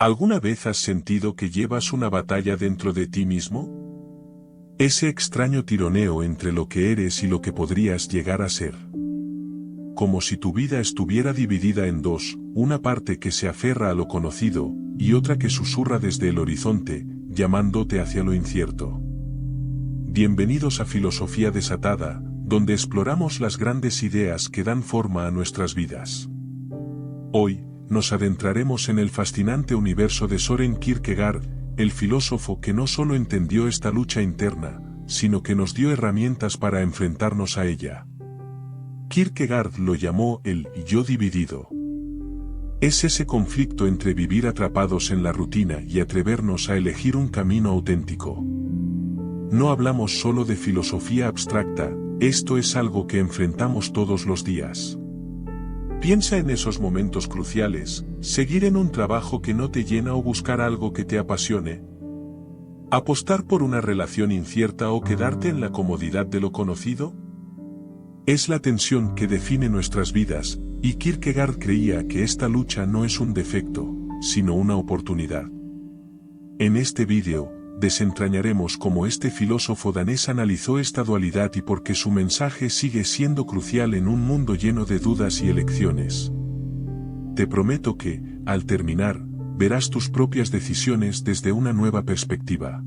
¿Alguna vez has sentido que llevas una batalla dentro de ti mismo? Ese extraño tironeo entre lo que eres y lo que podrías llegar a ser. Como si tu vida estuviera dividida en dos, una parte que se aferra a lo conocido, y otra que susurra desde el horizonte, llamándote hacia lo incierto. Bienvenidos a Filosofía Desatada, donde exploramos las grandes ideas que dan forma a nuestras vidas. Hoy, nos adentraremos en el fascinante universo de Søren Kierkegaard, el filósofo que no solo entendió esta lucha interna, sino que nos dio herramientas para enfrentarnos a ella. Kierkegaard lo llamó el yo dividido. Es ese conflicto entre vivir atrapados en la rutina y atrevernos a elegir un camino auténtico. No hablamos solo de filosofía abstracta, esto es algo que enfrentamos todos los días. Piensa en esos momentos cruciales, seguir en un trabajo que no te llena o buscar algo que te apasione. ¿Apostar por una relación incierta o quedarte en la comodidad de lo conocido? Es la tensión que define nuestras vidas, y Kierkegaard creía que esta lucha no es un defecto, sino una oportunidad. En este vídeo, desentrañaremos cómo este filósofo danés analizó esta dualidad y por qué su mensaje sigue siendo crucial en un mundo lleno de dudas y elecciones. Te prometo que, al terminar, verás tus propias decisiones desde una nueva perspectiva.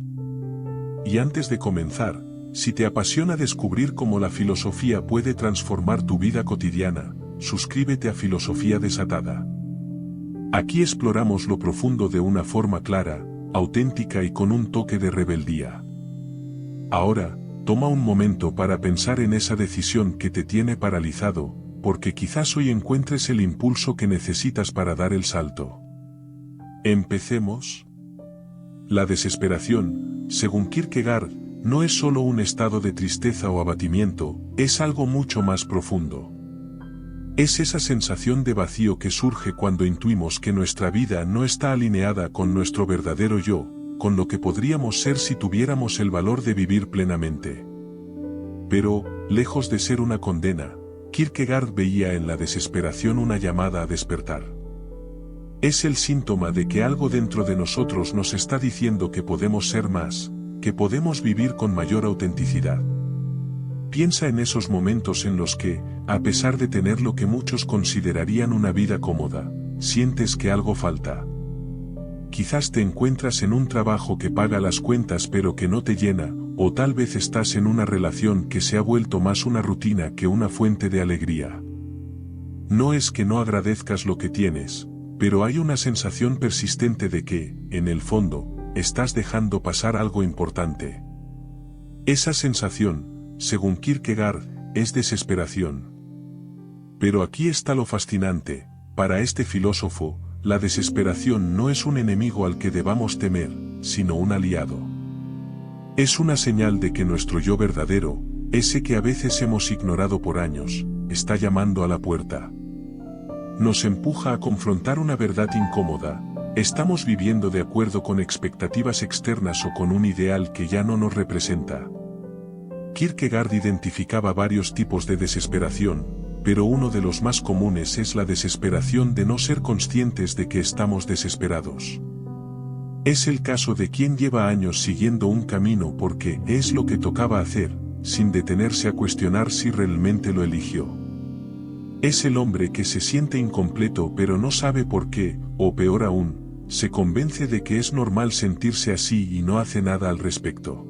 Y antes de comenzar, si te apasiona descubrir cómo la filosofía puede transformar tu vida cotidiana, suscríbete a Filosofía Desatada. Aquí exploramos lo profundo de una forma clara, auténtica y con un toque de rebeldía. Ahora, toma un momento para pensar en esa decisión que te tiene paralizado, porque quizás hoy encuentres el impulso que necesitas para dar el salto. Empecemos. La desesperación, según Kierkegaard, no es solo un estado de tristeza o abatimiento, es algo mucho más profundo. Es esa sensación de vacío que surge cuando intuimos que nuestra vida no está alineada con nuestro verdadero yo, con lo que podríamos ser si tuviéramos el valor de vivir plenamente. Pero, lejos de ser una condena, Kierkegaard veía en la desesperación una llamada a despertar. Es el síntoma de que algo dentro de nosotros nos está diciendo que podemos ser más, que podemos vivir con mayor autenticidad. Piensa en esos momentos en los que, a pesar de tener lo que muchos considerarían una vida cómoda, sientes que algo falta. Quizás te encuentras en un trabajo que paga las cuentas pero que no te llena, o tal vez estás en una relación que se ha vuelto más una rutina que una fuente de alegría. No es que no agradezcas lo que tienes, pero hay una sensación persistente de que, en el fondo, estás dejando pasar algo importante. Esa sensación, según Kierkegaard, es desesperación. Pero aquí está lo fascinante, para este filósofo, la desesperación no es un enemigo al que debamos temer, sino un aliado. Es una señal de que nuestro yo verdadero, ese que a veces hemos ignorado por años, está llamando a la puerta. Nos empuja a confrontar una verdad incómoda: estamos viviendo de acuerdo con expectativas externas o con un ideal que ya no nos representa. Kierkegaard identificaba varios tipos de desesperación, pero uno de los más comunes es la desesperación de no ser conscientes de que estamos desesperados. Es el caso de quien lleva años siguiendo un camino porque es lo que tocaba hacer, sin detenerse a cuestionar si realmente lo eligió. Es el hombre que se siente incompleto pero no sabe por qué, o peor aún, se convence de que es normal sentirse así y no hace nada al respecto.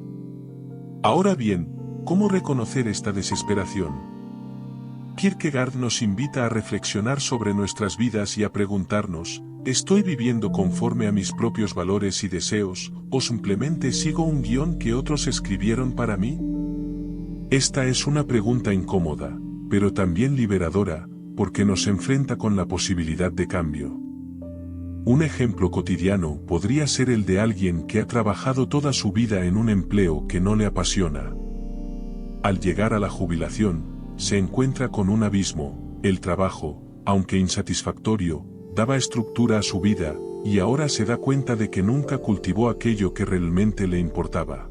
Ahora bien, ¿cómo reconocer esta desesperación? Kierkegaard nos invita a reflexionar sobre nuestras vidas y a preguntarnos: ¿estoy viviendo conforme a mis propios valores y deseos, o simplemente sigo un guión que otros escribieron para mí? Esta es una pregunta incómoda, pero también liberadora, porque nos enfrenta con la posibilidad de cambio. Un ejemplo cotidiano podría ser el de alguien que ha trabajado toda su vida en un empleo que no le apasiona. Al llegar a la jubilación, se encuentra con un abismo: el trabajo, aunque insatisfactorio, daba estructura a su vida, y ahora se da cuenta de que nunca cultivó aquello que realmente le importaba.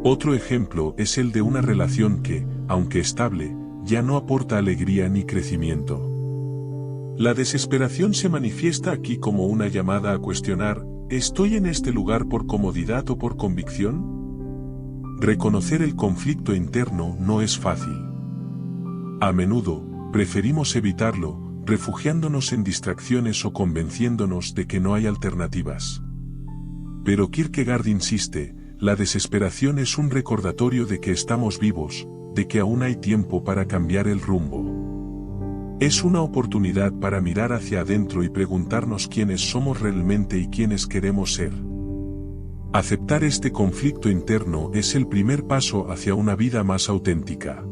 Otro ejemplo es el de una relación que, aunque estable, ya no aporta alegría ni crecimiento. La desesperación se manifiesta aquí como una llamada a cuestionar, ¿estoy en este lugar por comodidad o por convicción? Reconocer el conflicto interno no es fácil. A menudo, preferimos evitarlo, refugiándonos en distracciones o convenciéndonos de que no hay alternativas. Pero Kierkegaard insiste, la desesperación es un recordatorio de que estamos vivos, de que aún hay tiempo para cambiar el rumbo. Es una oportunidad para mirar hacia adentro y preguntarnos quiénes somos realmente y quiénes queremos ser. Aceptar este conflicto interno es el primer paso hacia una vida más auténtica.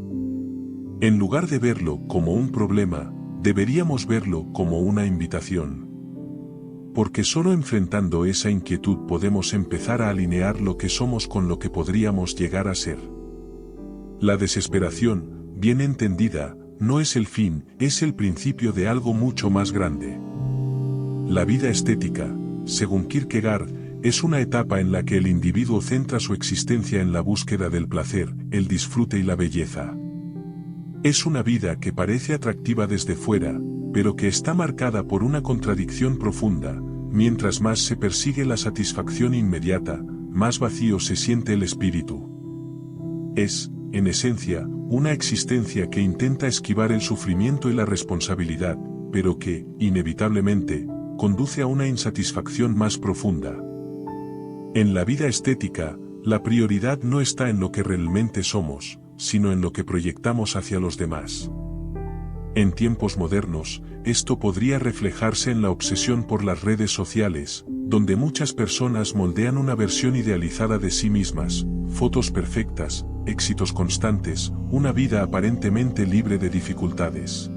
En lugar de verlo como un problema, deberíamos verlo como una invitación. Porque solo enfrentando esa inquietud podemos empezar a alinear lo que somos con lo que podríamos llegar a ser. La desesperación, bien entendida, no es el fin, es el principio de algo mucho más grande. La vida estética, según Kierkegaard, es una etapa en la que el individuo centra su existencia en la búsqueda del placer, el disfrute y la belleza. Es una vida que parece atractiva desde fuera, pero que está marcada por una contradicción profunda. Mientras más se persigue la satisfacción inmediata, más vacío se siente el espíritu. Es, en esencia, una existencia que intenta esquivar el sufrimiento y la responsabilidad, pero que, inevitablemente, conduce a una insatisfacción más profunda. En la vida estética, la prioridad no está en lo que realmente somos, sino en lo que proyectamos hacia los demás. En tiempos modernos, esto podría reflejarse en la obsesión por las redes sociales, donde muchas personas moldean una versión idealizada de sí mismas, fotos perfectas, éxitos constantes, una vida aparentemente libre de dificultades.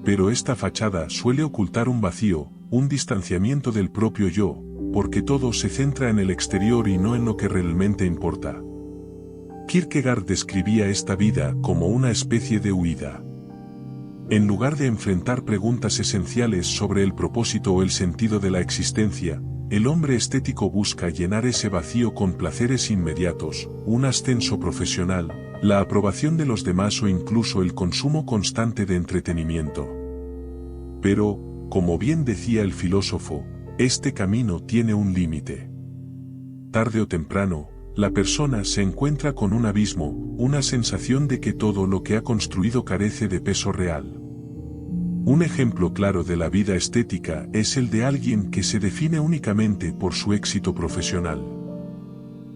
Pero esta fachada suele ocultar un vacío, un distanciamiento del propio yo, porque todo se centra en el exterior y no en lo que realmente importa. Kierkegaard describía esta vida como una especie de huida. En lugar de enfrentar preguntas esenciales sobre el propósito o el sentido de la existencia, el hombre estético busca llenar ese vacío con placeres inmediatos, un ascenso profesional, la aprobación de los demás o incluso el consumo constante de entretenimiento. Pero, como bien decía el filósofo, este camino tiene un límite. Tarde o temprano, la persona se encuentra con un abismo, una sensación de que todo lo que ha construido carece de peso real. Un ejemplo claro de la vida estética es el de alguien que se define únicamente por su éxito profesional.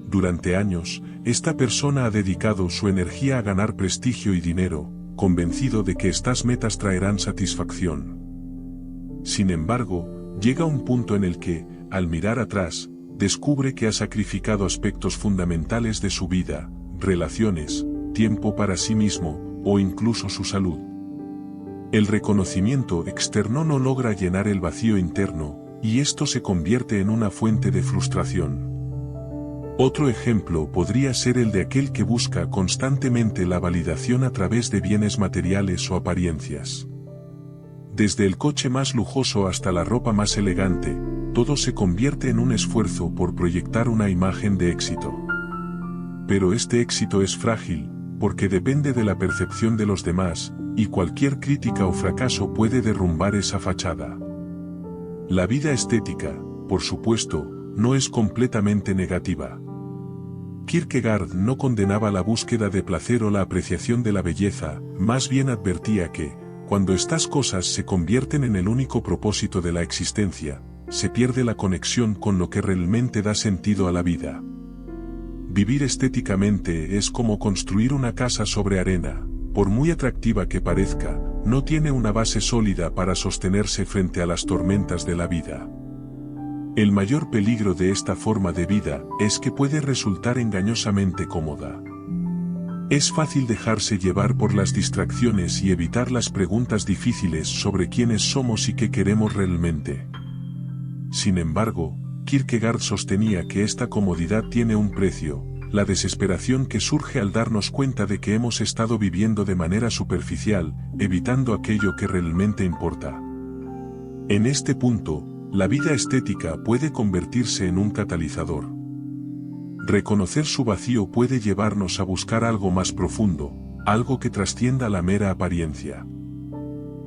Durante años, esta persona ha dedicado su energía a ganar prestigio y dinero, convencido de que estas metas traerán satisfacción. Sin embargo, llega un punto en el que, al mirar atrás, descubre que ha sacrificado aspectos fundamentales de su vida, relaciones, tiempo para sí mismo, o incluso su salud. El reconocimiento externo no logra llenar el vacío interno, y esto se convierte en una fuente de frustración. Otro ejemplo podría ser el de aquel que busca constantemente la validación a través de bienes materiales o apariencias. Desde el coche más lujoso hasta la ropa más elegante, todo se convierte en un esfuerzo por proyectar una imagen de éxito. Pero este éxito es frágil, porque depende de la percepción de los demás, y cualquier crítica o fracaso puede derrumbar esa fachada. La vida estética, por supuesto, no es completamente negativa. Kierkegaard no condenaba la búsqueda de placer o la apreciación de la belleza, más bien advertía que, cuando estas cosas se convierten en el único propósito de la existencia, se pierde la conexión con lo que realmente da sentido a la vida. Vivir estéticamente es como construir una casa sobre arena, por muy atractiva que parezca, no tiene una base sólida para sostenerse frente a las tormentas de la vida. El mayor peligro de esta forma de vida es que puede resultar engañosamente cómoda. Es fácil dejarse llevar por las distracciones y evitar las preguntas difíciles sobre quiénes somos y qué queremos realmente. Sin embargo, Kierkegaard sostenía que esta comodidad tiene un precio, la desesperación que surge al darnos cuenta de que hemos estado viviendo de manera superficial, evitando aquello que realmente importa. En este punto, la vida estética puede convertirse en un catalizador. Reconocer su vacío puede llevarnos a buscar algo más profundo, algo que trascienda la mera apariencia.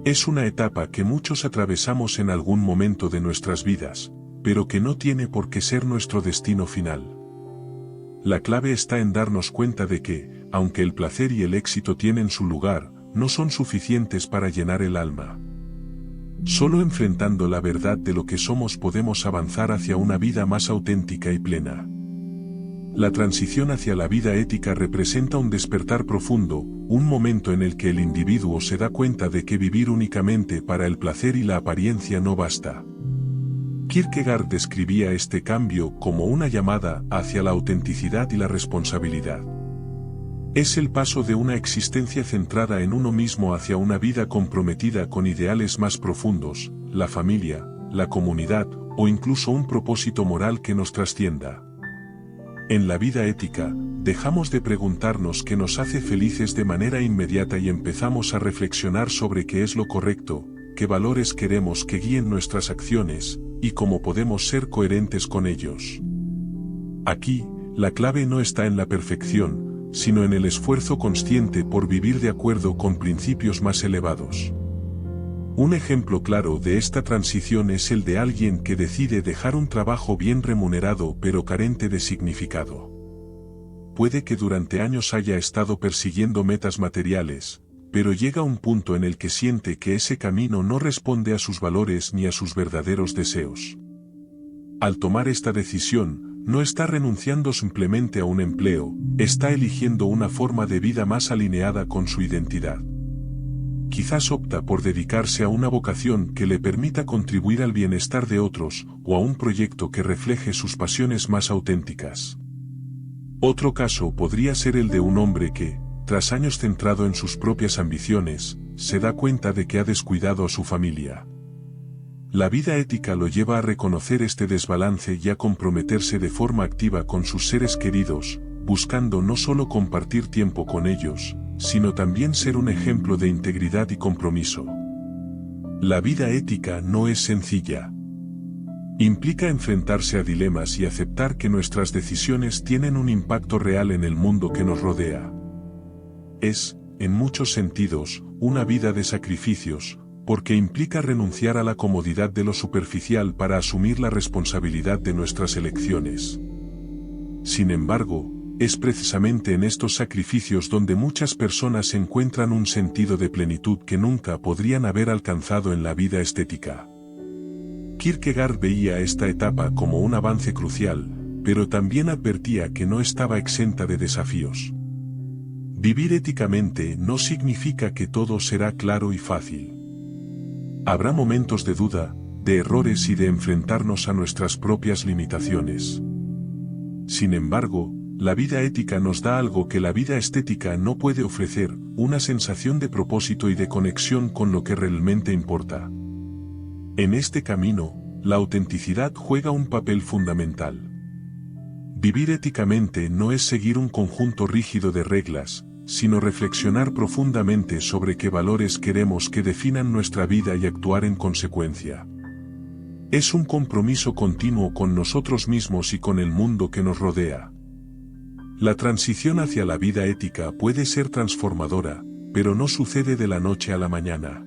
Es una etapa que muchos atravesamos en algún momento de nuestras vidas, pero que no tiene por qué ser nuestro destino final. La clave está en darnos cuenta de que, aunque el placer y el éxito tienen su lugar, no son suficientes para llenar el alma. Solo enfrentando la verdad de lo que somos podemos avanzar hacia una vida más auténtica y plena. La transición hacia la vida ética representa un despertar profundo, un momento en el que el individuo se da cuenta de que vivir únicamente para el placer y la apariencia no basta. Kierkegaard describía este cambio como una llamada hacia la autenticidad y la responsabilidad. Es el paso de una existencia centrada en uno mismo hacia una vida comprometida con ideales más profundos, la familia, la comunidad, o incluso un propósito moral que nos trascienda. En la vida ética, dejamos de preguntarnos qué nos hace felices de manera inmediata y empezamos a reflexionar sobre qué es lo correcto, qué valores queremos que guíen nuestras acciones, y cómo podemos ser coherentes con ellos. Aquí, la clave no está en la perfección, sino en el esfuerzo consciente por vivir de acuerdo con principios más elevados. Un ejemplo claro de esta transición es el de alguien que decide dejar un trabajo bien remunerado pero carente de significado. Puede que durante años haya estado persiguiendo metas materiales, pero llega un punto en el que siente que ese camino no responde a sus valores ni a sus verdaderos deseos. Al tomar esta decisión, no está renunciando simplemente a un empleo, está eligiendo una forma de vida más alineada con su identidad. Quizás opta por dedicarse a una vocación que le permita contribuir al bienestar de otros, o a un proyecto que refleje sus pasiones más auténticas. Otro caso podría ser el de un hombre que, tras años centrado en sus propias ambiciones, se da cuenta de que ha descuidado a su familia. La vida ética lo lleva a reconocer este desbalance y a comprometerse de forma activa con sus seres queridos, buscando no solo compartir tiempo con ellos, sino también ser un ejemplo de integridad y compromiso. La vida ética no es sencilla. Implica enfrentarse a dilemas y aceptar que nuestras decisiones tienen un impacto real en el mundo que nos rodea. Es, en muchos sentidos, una vida de sacrificios, porque implica renunciar a la comodidad de lo superficial para asumir la responsabilidad de nuestras elecciones. Sin embargo, es precisamente en estos sacrificios donde muchas personas encuentran un sentido de plenitud que nunca podrían haber alcanzado en la vida estética. Kierkegaard veía esta etapa como un avance crucial, pero también advertía que no estaba exenta de desafíos. Vivir éticamente no significa que todo será claro y fácil. Habrá momentos de duda, de errores y de enfrentarnos a nuestras propias limitaciones. Sin embargo, la vida ética nos da algo que la vida estética no puede ofrecer, una sensación de propósito y de conexión con lo que realmente importa. En este camino, la autenticidad juega un papel fundamental. Vivir éticamente no es seguir un conjunto rígido de reglas, sino reflexionar profundamente sobre qué valores queremos que definan nuestra vida y actuar en consecuencia. Es un compromiso continuo con nosotros mismos y con el mundo que nos rodea. La transición hacia la vida ética puede ser transformadora, pero no sucede de la noche a la mañana.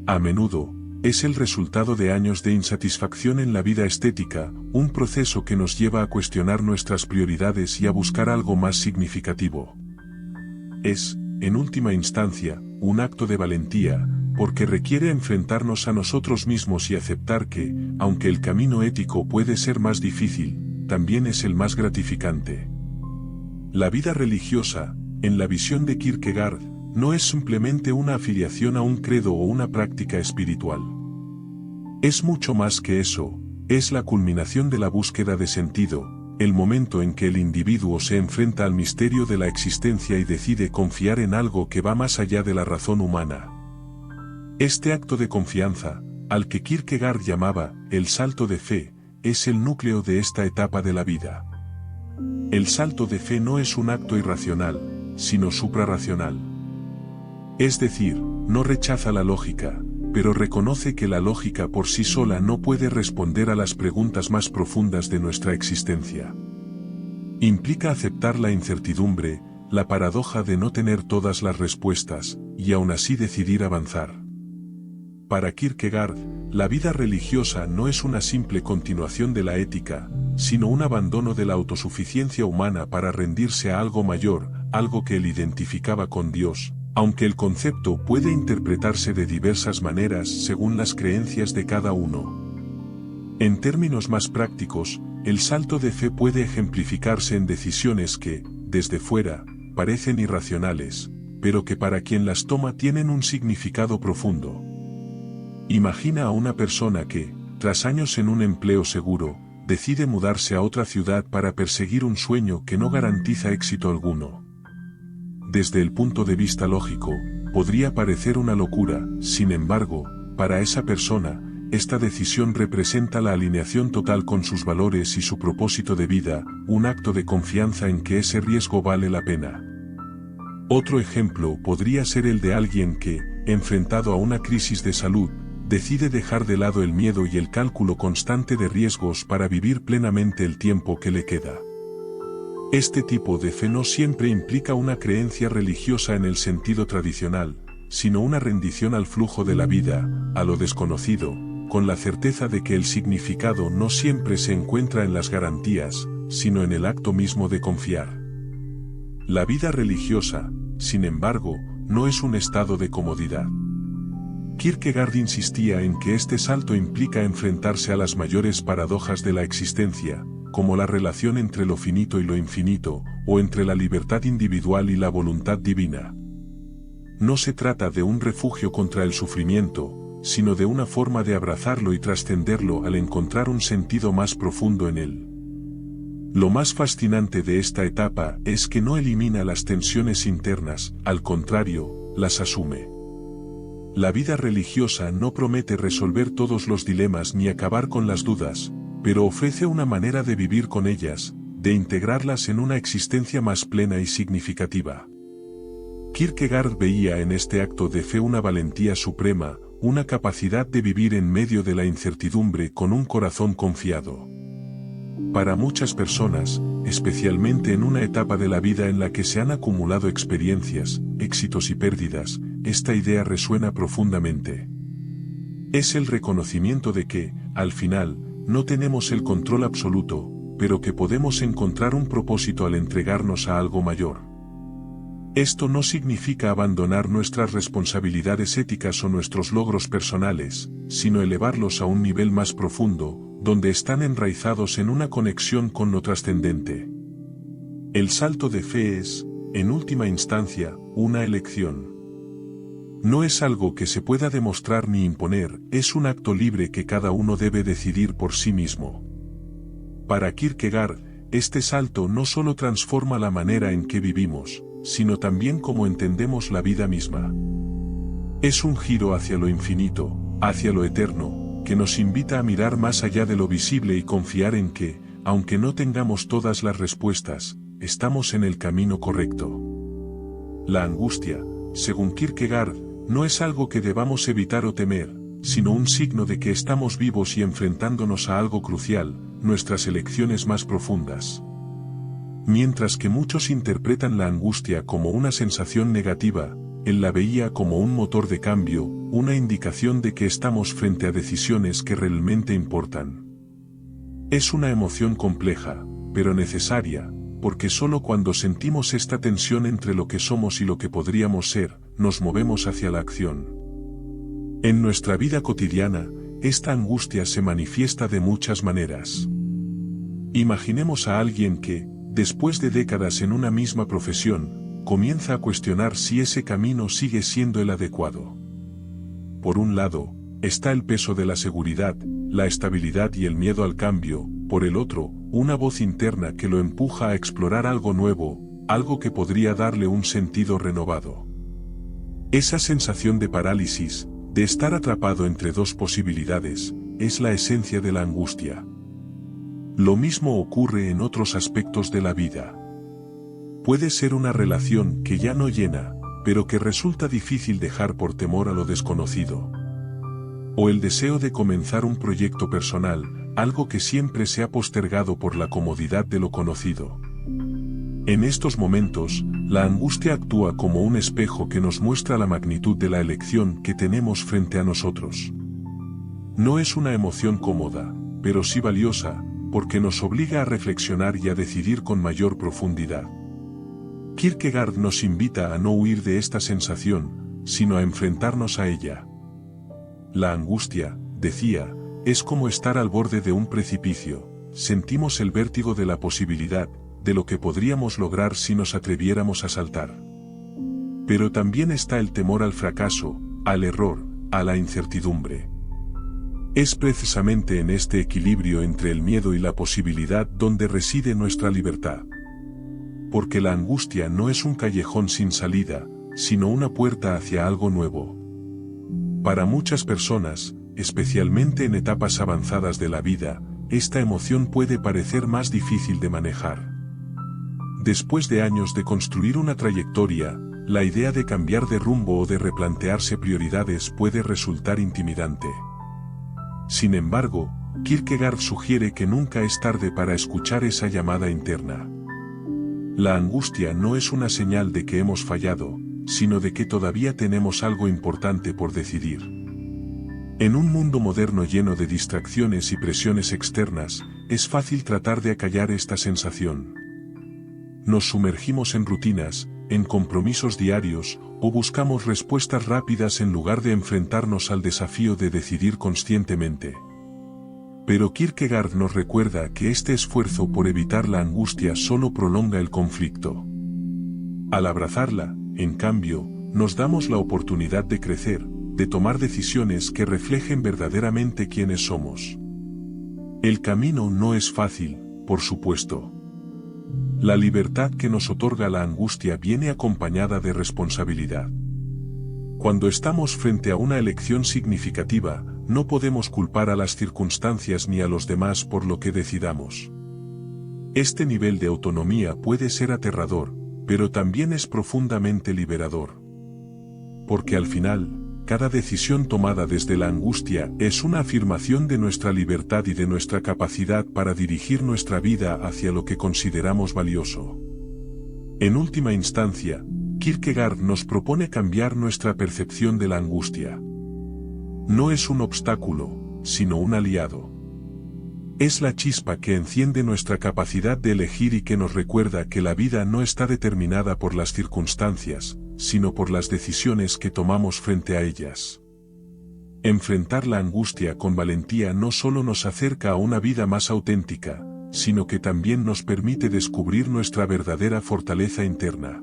A menudo, es el resultado de años de insatisfacción en la vida estética, un proceso que nos lleva a cuestionar nuestras prioridades y a buscar algo más significativo. Es, en última instancia, un acto de valentía, porque requiere enfrentarnos a nosotros mismos y aceptar que, aunque el camino ético puede ser más difícil, también es el más gratificante. La vida religiosa, en la visión de Kierkegaard, no es simplemente una afiliación a un credo o una práctica espiritual. Es mucho más que eso, es la culminación de la búsqueda de sentido, el momento en que el individuo se enfrenta al misterio de la existencia y decide confiar en algo que va más allá de la razón humana. Este acto de confianza, al que Kierkegaard llamaba el salto de fe, es el núcleo de esta etapa de la vida. El salto de fe no es un acto irracional, sino suprarracional. Es decir, no rechaza la lógica, pero reconoce que la lógica por sí sola no puede responder a las preguntas más profundas de nuestra existencia. Implica aceptar la incertidumbre, la paradoja de no tener todas las respuestas, y aún así decidir avanzar. Para Kierkegaard, la vida religiosa no es una simple continuación de la ética, sino un abandono de la autosuficiencia humana para rendirse a algo mayor, algo que él identificaba con Dios, aunque el concepto puede interpretarse de diversas maneras según las creencias de cada uno. En términos más prácticos, el salto de fe puede ejemplificarse en decisiones que, desde fuera, parecen irracionales, pero que para quien las toma tienen un significado profundo. Imagina a una persona que, tras años en un empleo seguro, decide mudarse a otra ciudad para perseguir un sueño que no garantiza éxito alguno. Desde el punto de vista lógico, podría parecer una locura, sin embargo, para esa persona, esta decisión representa la alineación total con sus valores y su propósito de vida, un acto de confianza en que ese riesgo vale la pena. Otro ejemplo podría ser el de alguien que, enfrentado a una crisis de salud, decide dejar de lado el miedo y el cálculo constante de riesgos para vivir plenamente el tiempo que le queda. Este tipo de fe no siempre implica una creencia religiosa en el sentido tradicional, sino una rendición al flujo de la vida, a lo desconocido, con la certeza de que el significado no siempre se encuentra en las garantías, sino en el acto mismo de confiar. La vida religiosa, sin embargo, no es un estado de comodidad. Kierkegaard insistía en que este salto implica enfrentarse a las mayores paradojas de la existencia, como la relación entre lo finito y lo infinito, o entre la libertad individual y la voluntad divina. No se trata de un refugio contra el sufrimiento, sino de una forma de abrazarlo y trascenderlo al encontrar un sentido más profundo en él. Lo más fascinante de esta etapa es que no elimina las tensiones internas, al contrario, las asume. La vida religiosa no promete resolver todos los dilemas ni acabar con las dudas, pero ofrece una manera de vivir con ellas, de integrarlas en una existencia más plena y significativa. Kierkegaard veía en este acto de fe una valentía suprema, una capacidad de vivir en medio de la incertidumbre con un corazón confiado. Para muchas personas, especialmente en una etapa de la vida en la que se han acumulado experiencias, éxitos y pérdidas, esta idea resuena profundamente. Es el reconocimiento de que, al final, no tenemos el control absoluto, pero que podemos encontrar un propósito al entregarnos a algo mayor. Esto no significa abandonar nuestras responsabilidades éticas o nuestros logros personales, sino elevarlos a un nivel más profundo, donde están enraizados en una conexión con lo trascendente. El salto de fe es, en última instancia, una elección. No es algo que se pueda demostrar ni imponer, es un acto libre que cada uno debe decidir por sí mismo. Para Kierkegaard, este salto no solo transforma la manera en que vivimos, sino también cómo entendemos la vida misma. Es un giro hacia lo infinito, hacia lo eterno, que nos invita a mirar más allá de lo visible y confiar en que, aunque no tengamos todas las respuestas, estamos en el camino correcto. La angustia, según Kierkegaard, no es algo que debamos evitar o temer, sino un signo de que estamos vivos y enfrentándonos a algo crucial, nuestras elecciones más profundas. Mientras que muchos interpretan la angustia como una sensación negativa, él la veía como un motor de cambio, una indicación de que estamos frente a decisiones que realmente importan. Es una emoción compleja, pero necesaria, porque solo cuando sentimos esta tensión entre lo que somos y lo que podríamos ser, nos movemos hacia la acción. En nuestra vida cotidiana, esta angustia se manifiesta de muchas maneras. Imaginemos a alguien que, después de décadas en una misma profesión, comienza a cuestionar si ese camino sigue siendo el adecuado. Por un lado, está el peso de la seguridad, la estabilidad y el miedo al cambio, por el otro, una voz interna que lo empuja a explorar algo nuevo, algo que podría darle un sentido renovado. Esa sensación de parálisis, de estar atrapado entre dos posibilidades, es la esencia de la angustia. Lo mismo ocurre en otros aspectos de la vida. Puede ser una relación que ya no llena, pero que resulta difícil dejar por temor a lo desconocido. O el deseo de comenzar un proyecto personal, algo que siempre se ha postergado por la comodidad de lo conocido. En estos momentos, la angustia actúa como un espejo que nos muestra la magnitud de la elección que tenemos frente a nosotros. No es una emoción cómoda, pero sí valiosa, porque nos obliga a reflexionar y a decidir con mayor profundidad. Kierkegaard nos invita a no huir de esta sensación, sino a enfrentarnos a ella. La angustia, decía, es como estar al borde de un precipicio, sentimos el vértigo de la posibilidad, de lo que podríamos lograr si nos atreviéramos a saltar. Pero también está el temor al fracaso, al error, a la incertidumbre. Es precisamente en este equilibrio entre el miedo y la posibilidad donde reside nuestra libertad. Porque la angustia no es un callejón sin salida, sino una puerta hacia algo nuevo. Para muchas personas, especialmente en etapas avanzadas de la vida, esta emoción puede parecer más difícil de manejar. Después de años de construir una trayectoria, la idea de cambiar de rumbo o de replantearse prioridades puede resultar intimidante. Sin embargo, Kierkegaard sugiere que nunca es tarde para escuchar esa llamada interna. La angustia no es una señal de que hemos fallado, sino de que todavía tenemos algo importante por decidir. En un mundo moderno lleno de distracciones y presiones externas, es fácil tratar de acallar esta sensación. Nos sumergimos en rutinas, en compromisos diarios, o buscamos respuestas rápidas en lugar de enfrentarnos al desafío de decidir conscientemente. Pero Kierkegaard nos recuerda que este esfuerzo por evitar la angustia solo prolonga el conflicto. Al abrazarla, en cambio, nos damos la oportunidad de crecer, de tomar decisiones que reflejen verdaderamente quiénes somos. El camino no es fácil, por supuesto. La libertad que nos otorga la angustia viene acompañada de responsabilidad. Cuando estamos frente a una elección significativa, no podemos culpar a las circunstancias ni a los demás por lo que decidamos. Este nivel de autonomía puede ser aterrador, pero también es profundamente liberador. Porque al final, cada decisión tomada desde la angustia es una afirmación de nuestra libertad y de nuestra capacidad para dirigir nuestra vida hacia lo que consideramos valioso. En última instancia, Kierkegaard nos propone cambiar nuestra percepción de la angustia. No es un obstáculo, sino un aliado. Es la chispa que enciende nuestra capacidad de elegir y que nos recuerda que la vida no está determinada por las circunstancias, sino por las decisiones que tomamos frente a ellas. Enfrentar la angustia con valentía no solo nos acerca a una vida más auténtica, sino que también nos permite descubrir nuestra verdadera fortaleza interna.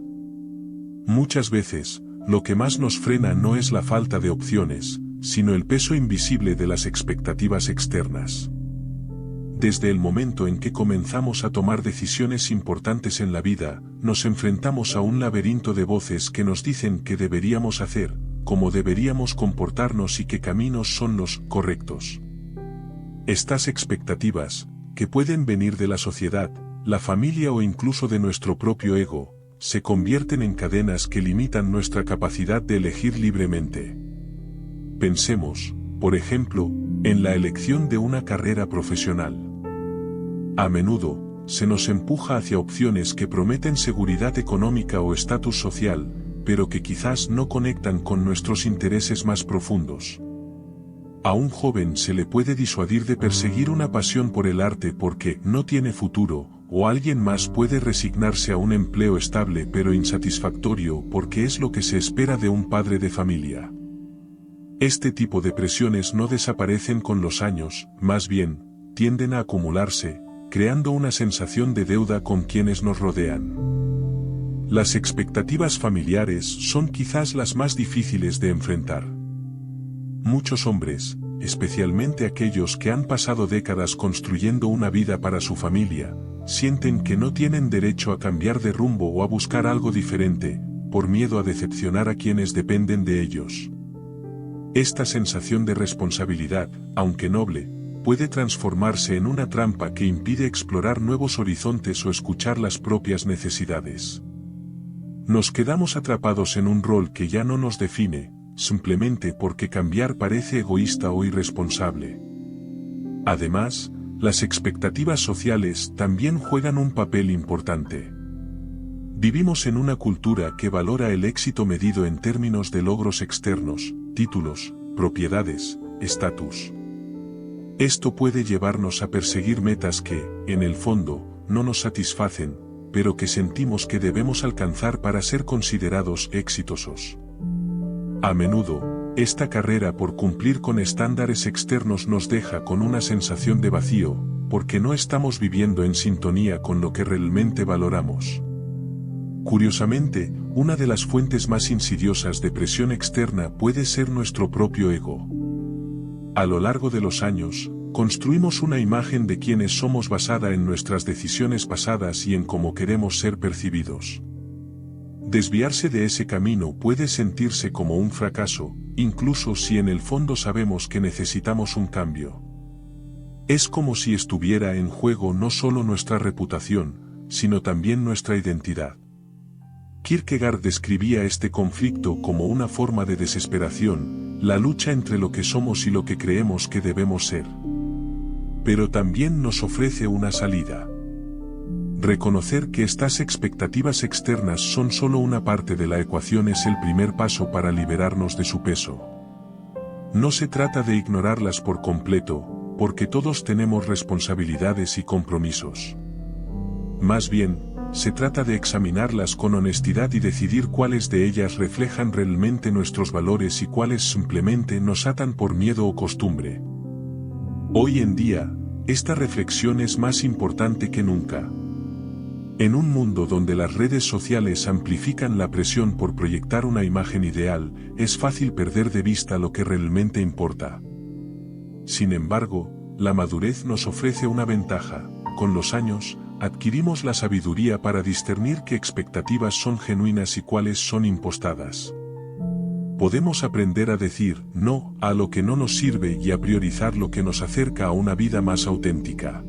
Muchas veces, lo que más nos frena no es la falta de opciones, sino el peso invisible de las expectativas externas. Desde el momento en que comenzamos a tomar decisiones importantes en la vida, nos enfrentamos a un laberinto de voces que nos dicen qué deberíamos hacer, cómo deberíamos comportarnos y qué caminos son los correctos. Estas expectativas, que pueden venir de la sociedad, la familia o incluso de nuestro propio ego, se convierten en cadenas que limitan nuestra capacidad de elegir libremente. Pensemos, por ejemplo, en la elección de una carrera profesional. A menudo, se nos empuja hacia opciones que prometen seguridad económica o estatus social, pero que quizás no conectan con nuestros intereses más profundos. A un joven se le puede disuadir de perseguir una pasión por el arte porque no tiene futuro, o alguien más puede resignarse a un empleo estable pero insatisfactorio porque es lo que se espera de un padre de familia. Este tipo de presiones no desaparecen con los años, más bien, tienden a acumularse, creando una sensación de deuda con quienes nos rodean. Las expectativas familiares son quizás las más difíciles de enfrentar. Muchos hombres, especialmente aquellos que han pasado décadas construyendo una vida para su familia, sienten que no tienen derecho a cambiar de rumbo o a buscar algo diferente, por miedo a decepcionar a quienes dependen de ellos. Esta sensación de responsabilidad, aunque noble, puede transformarse en una trampa que impide explorar nuevos horizontes o escuchar las propias necesidades. Nos quedamos atrapados en un rol que ya no nos define, simplemente porque cambiar parece egoísta o irresponsable. Además, las expectativas sociales también juegan un papel importante. Vivimos en una cultura que valora el éxito medido en términos de logros externos, títulos, propiedades, estatus. Esto puede llevarnos a perseguir metas que, en el fondo, no nos satisfacen, pero que sentimos que debemos alcanzar para ser considerados exitosos. A menudo, esta carrera por cumplir con estándares externos nos deja con una sensación de vacío, porque no estamos viviendo en sintonía con lo que realmente valoramos. Curiosamente, una de las fuentes más insidiosas de presión externa puede ser nuestro propio ego. A lo largo de los años, construimos una imagen de quienes somos basada en nuestras decisiones pasadas y en cómo queremos ser percibidos. Desviarse de ese camino puede sentirse como un fracaso, incluso si en el fondo sabemos que necesitamos un cambio. Es como si estuviera en juego no solo nuestra reputación, sino también nuestra identidad. Kierkegaard describía este conflicto como una forma de desesperación, la lucha entre lo que somos y lo que creemos que debemos ser. Pero también nos ofrece una salida. Reconocer que estas expectativas externas son solo una parte de la ecuación es el primer paso para liberarnos de su peso. No se trata de ignorarlas por completo, porque todos tenemos responsabilidades y compromisos. Más bien, se trata de examinarlas con honestidad y decidir cuáles de ellas reflejan realmente nuestros valores y cuáles simplemente nos atan por miedo o costumbre. Hoy en día, esta reflexión es más importante que nunca. En un mundo donde las redes sociales amplifican la presión por proyectar una imagen ideal, es fácil perder de vista lo que realmente importa. Sin embargo, la madurez nos ofrece una ventaja. Con los años, adquirimos la sabiduría para discernir qué expectativas son genuinas y cuáles son impostadas. Podemos aprender a decir no a lo que no nos sirve y a priorizar lo que nos acerca a una vida más auténtica.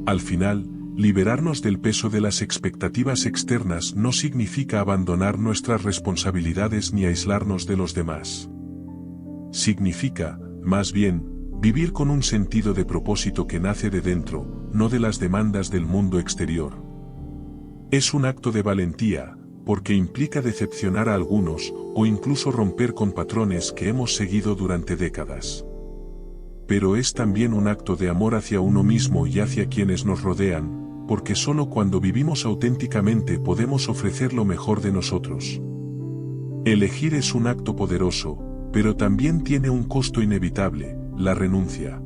Al final, liberarnos del peso de las expectativas externas no significa abandonar nuestras responsabilidades ni aislarnos de los demás. Significa, más bien, vivir con un sentido de propósito que nace de dentro, no de las demandas del mundo exterior. Es un acto de valentía, porque implica decepcionar a algunos, o incluso romper con patrones que hemos seguido durante décadas. Pero es también un acto de amor hacia uno mismo y hacia quienes nos rodean, porque solo cuando vivimos auténticamente podemos ofrecer lo mejor de nosotros. Elegir es un acto poderoso, pero también tiene un costo inevitable, la renuncia.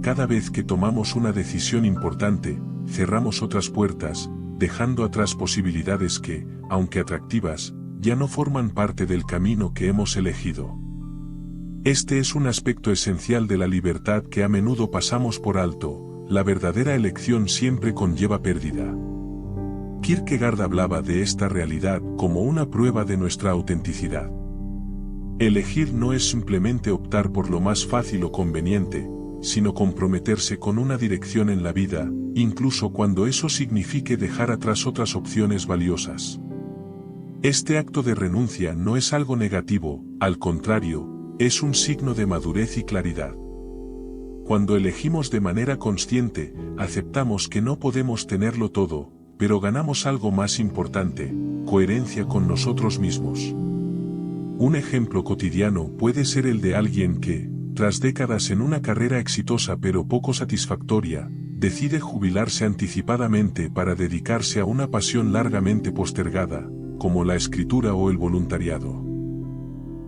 Cada vez que tomamos una decisión importante, cerramos otras puertas, dejando atrás posibilidades que, aunque atractivas, ya no forman parte del camino que hemos elegido. Este es un aspecto esencial de la libertad que a menudo pasamos por alto. La verdadera elección siempre conlleva pérdida. Kierkegaard hablaba de esta realidad como una prueba de nuestra autenticidad. Elegir no es simplemente optar por lo más fácil o conveniente, sino comprometerse con una dirección en la vida, incluso cuando eso signifique dejar atrás otras opciones valiosas. Este acto de renuncia no es algo negativo, al contrario, es un signo de madurez y claridad. Cuando elegimos de manera consciente, aceptamos que no podemos tenerlo todo, pero ganamos algo más importante, coherencia con nosotros mismos. Un ejemplo cotidiano puede ser el de alguien que, tras décadas en una carrera exitosa pero poco satisfactoria, decide jubilarse anticipadamente para dedicarse a una pasión largamente postergada, como la escritura o el voluntariado.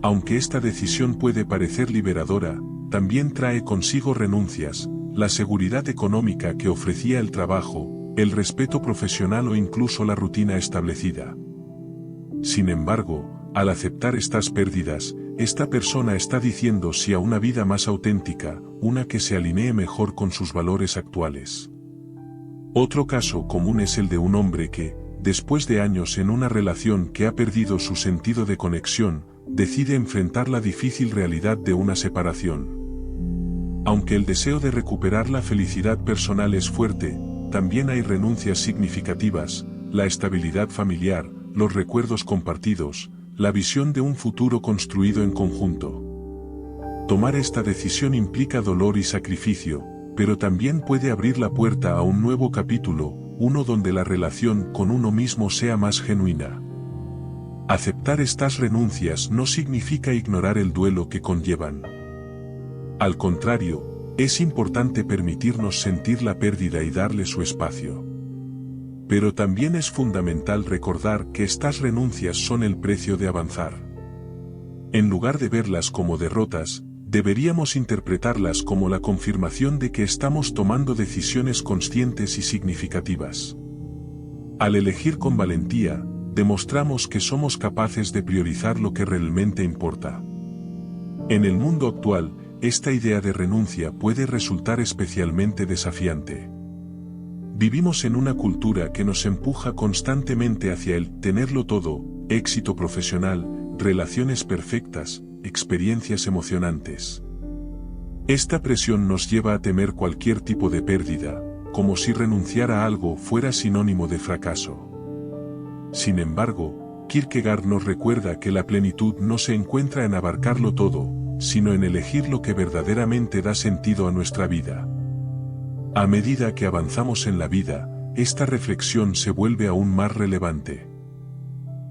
Aunque esta decisión puede parecer liberadora, también trae consigo renuncias, la seguridad económica que ofrecía el trabajo, el respeto profesional o incluso la rutina establecida. Sin embargo, al aceptar estas pérdidas, esta persona está diciendo sí a una vida más auténtica, una que se alinee mejor con sus valores actuales. Otro caso común es el de un hombre que, después de años en una relación que ha perdido su sentido de conexión, decide enfrentar la difícil realidad de una separación. Aunque el deseo de recuperar la felicidad personal es fuerte, también hay renuncias significativas, la estabilidad familiar, los recuerdos compartidos, la visión de un futuro construido en conjunto. Tomar esta decisión implica dolor y sacrificio, pero también puede abrir la puerta a un nuevo capítulo, uno donde la relación con uno mismo sea más genuina. Aceptar estas renuncias no significa ignorar el duelo que conllevan. Al contrario, es importante permitirnos sentir la pérdida y darle su espacio. Pero también es fundamental recordar que estas renuncias son el precio de avanzar. En lugar de verlas como derrotas, deberíamos interpretarlas como la confirmación de que estamos tomando decisiones conscientes y significativas. Al elegir con valentía, demostramos que somos capaces de priorizar lo que realmente importa. En el mundo actual, esta idea de renuncia puede resultar especialmente desafiante. Vivimos en una cultura que nos empuja constantemente hacia el tenerlo todo, éxito profesional, relaciones perfectas, experiencias emocionantes. Esta presión nos lleva a temer cualquier tipo de pérdida, como si renunciar a algo fuera sinónimo de fracaso. Sin embargo, Kierkegaard nos recuerda que la plenitud no se encuentra en abarcarlo todo, sino en elegir lo que verdaderamente da sentido a nuestra vida. A medida que avanzamos en la vida, esta reflexión se vuelve aún más relevante.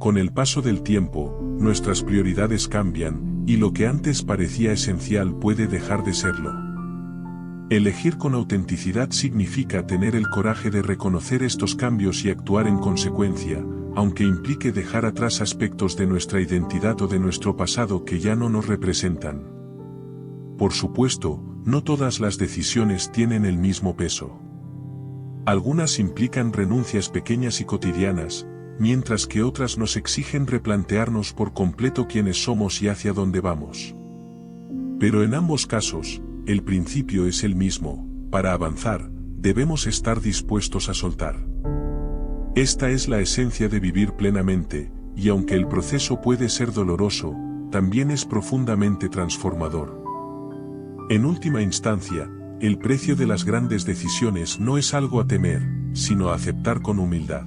Con el paso del tiempo, nuestras prioridades cambian, y lo que antes parecía esencial puede dejar de serlo. Elegir con autenticidad significa tener el coraje de reconocer estos cambios y actuar en consecuencia, aunque implique dejar atrás aspectos de nuestra identidad o de nuestro pasado que ya no nos representan. Por supuesto, no todas las decisiones tienen el mismo peso. Algunas implican renuncias pequeñas y cotidianas, mientras que otras nos exigen replantearnos por completo quiénes somos y hacia dónde vamos. Pero en ambos casos, el principio es el mismo: para avanzar, debemos estar dispuestos a soltar. Esta es la esencia de vivir plenamente, y aunque el proceso puede ser doloroso, también es profundamente transformador. En última instancia, el precio de las grandes decisiones no es algo a temer, sino a aceptar con humildad.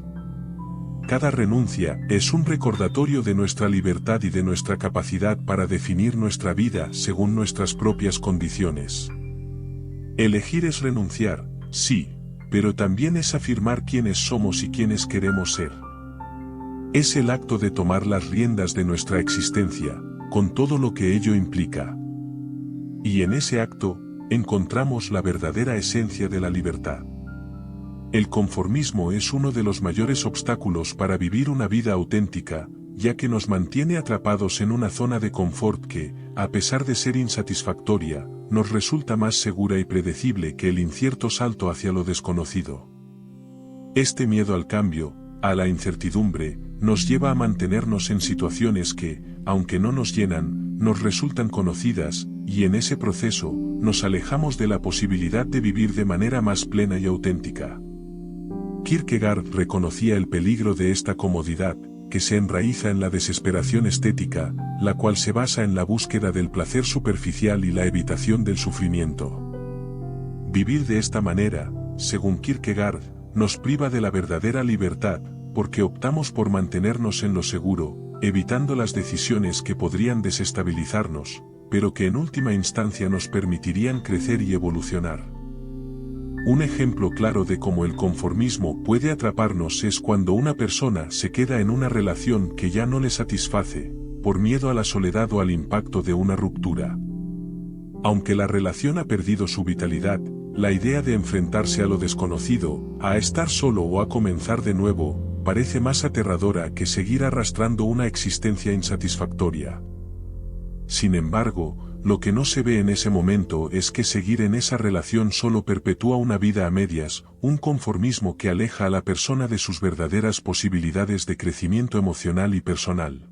Cada renuncia es un recordatorio de nuestra libertad y de nuestra capacidad para definir nuestra vida según nuestras propias condiciones. Elegir es renunciar, sí, pero también es afirmar quiénes somos y quiénes queremos ser. Es el acto de tomar las riendas de nuestra existencia, con todo lo que ello implica. Y en ese acto, encontramos la verdadera esencia de la libertad. El conformismo es uno de los mayores obstáculos para vivir una vida auténtica, ya que nos mantiene atrapados en una zona de confort que, a pesar de ser insatisfactoria, nos resulta más segura y predecible que el incierto salto hacia lo desconocido. Este miedo al cambio, a la incertidumbre, nos lleva a mantenernos en situaciones que, aunque no nos llenan, nos resultan conocidas, y en ese proceso, nos alejamos de la posibilidad de vivir de manera más plena y auténtica. Kierkegaard reconocía el peligro de esta comodidad, que se enraiza en la desesperación estética, la cual se basa en la búsqueda del placer superficial y la evitación del sufrimiento. Vivir de esta manera, según Kierkegaard, nos priva de la verdadera libertad, porque optamos por mantenernos en lo seguro, evitando las decisiones que podrían desestabilizarnos, pero que en última instancia nos permitirían crecer y evolucionar. Un ejemplo claro de cómo el conformismo puede atraparnos es cuando una persona se queda en una relación que ya no le satisface, por miedo a la soledad o al impacto de una ruptura. Aunque la relación ha perdido su vitalidad, la idea de enfrentarse a lo desconocido, a estar solo o a comenzar de nuevo, parece más aterradora que seguir arrastrando una existencia insatisfactoria. Sin embargo, lo que no se ve en ese momento es que seguir en esa relación solo perpetúa una vida a medias, un conformismo que aleja a la persona de sus verdaderas posibilidades de crecimiento emocional y personal.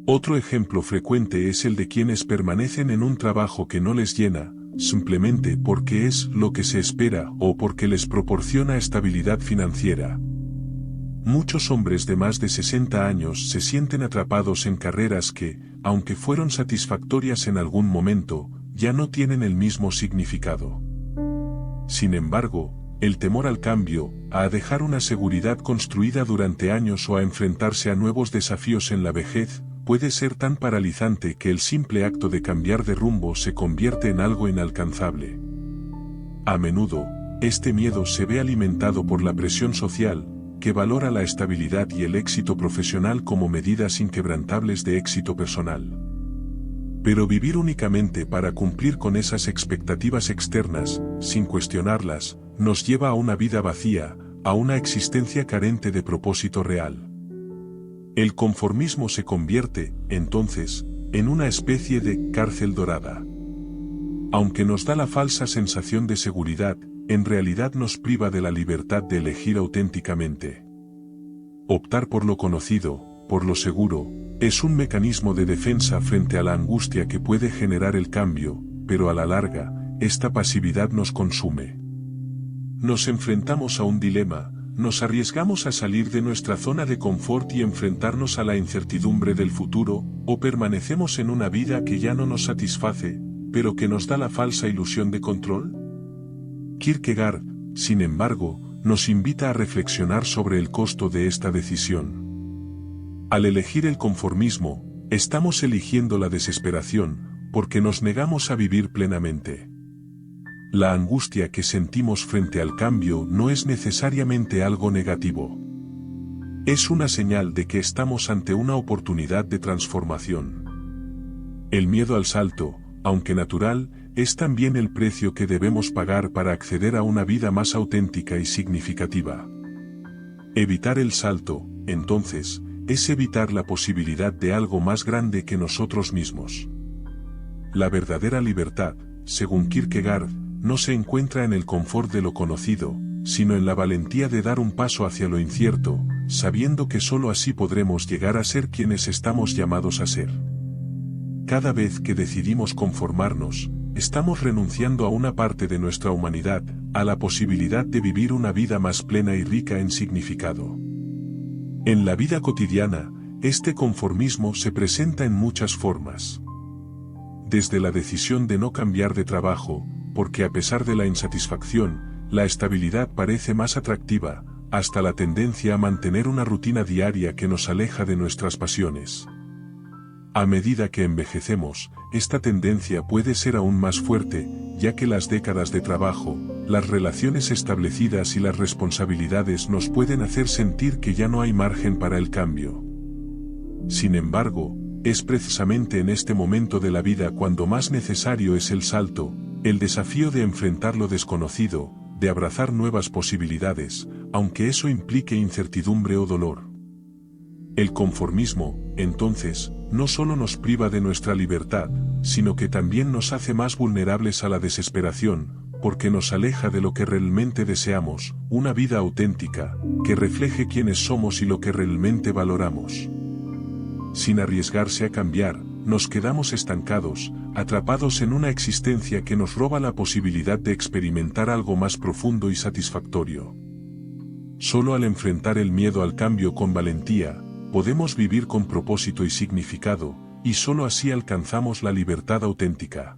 Otro ejemplo frecuente es el de quienes permanecen en un trabajo que no les llena, simplemente porque es lo que se espera o porque les proporciona estabilidad financiera. Muchos hombres de más de 60 años se sienten atrapados en carreras que, aunque fueron satisfactorias en algún momento, ya no tienen el mismo significado. Sin embargo, el temor al cambio, a dejar una seguridad construida durante años o a enfrentarse a nuevos desafíos en la vejez, puede ser tan paralizante que el simple acto de cambiar de rumbo se convierte en algo inalcanzable. A menudo, este miedo se ve alimentado por la presión social, que valora la estabilidad y el éxito profesional como medidas inquebrantables de éxito personal. Pero vivir únicamente para cumplir con esas expectativas externas, sin cuestionarlas, nos lleva a una vida vacía, a una existencia carente de propósito real. El conformismo se convierte, entonces, en una especie de cárcel dorada. Aunque nos da la falsa sensación de seguridad, en realidad nos priva de la libertad de elegir auténticamente. Optar por lo conocido, por lo seguro, es un mecanismo de defensa frente a la angustia que puede generar el cambio, pero a la larga, esta pasividad nos consume. Nos enfrentamos a un dilema, nos arriesgamos a salir de nuestra zona de confort y enfrentarnos a la incertidumbre del futuro, o permanecemos en una vida que ya no nos satisface, pero que nos da la falsa ilusión de control. Kierkegaard, sin embargo, nos invita a reflexionar sobre el costo de esta decisión. Al elegir el conformismo, estamos eligiendo la desesperación, porque nos negamos a vivir plenamente. La angustia que sentimos frente al cambio no es necesariamente algo negativo. Es una señal de que estamos ante una oportunidad de transformación. El miedo al salto, aunque natural, es también el precio que debemos pagar para acceder a una vida más auténtica y significativa. Evitar el salto, entonces, es evitar la posibilidad de algo más grande que nosotros mismos. La verdadera libertad, según Kierkegaard, no se encuentra en el confort de lo conocido, sino en la valentía de dar un paso hacia lo incierto, sabiendo que sólo así podremos llegar a ser quienes estamos llamados a ser. Cada vez que decidimos conformarnos, estamos renunciando a una parte de nuestra humanidad, a la posibilidad de vivir una vida más plena y rica en significado. En la vida cotidiana, este conformismo se presenta en muchas formas. Desde la decisión de no cambiar de trabajo, porque a pesar de la insatisfacción, la estabilidad parece más atractiva, hasta la tendencia a mantener una rutina diaria que nos aleja de nuestras pasiones. A medida que envejecemos, esta tendencia puede ser aún más fuerte, ya que las décadas de trabajo, las relaciones establecidas y las responsabilidades nos pueden hacer sentir que ya no hay margen para el cambio. Sin embargo, es precisamente en este momento de la vida cuando más necesario es el salto, el desafío de enfrentar lo desconocido, de abrazar nuevas posibilidades, aunque eso implique incertidumbre o dolor. El conformismo, entonces, no solo nos priva de nuestra libertad, sino que también nos hace más vulnerables a la desesperación, porque nos aleja de lo que realmente deseamos, una vida auténtica, que refleje quiénes somos y lo que realmente valoramos. Sin arriesgarse a cambiar, nos quedamos estancados, atrapados en una existencia que nos roba la posibilidad de experimentar algo más profundo y satisfactorio. Solo al enfrentar el miedo al cambio con valentía, podemos vivir con propósito y significado, y solo así alcanzamos la libertad auténtica.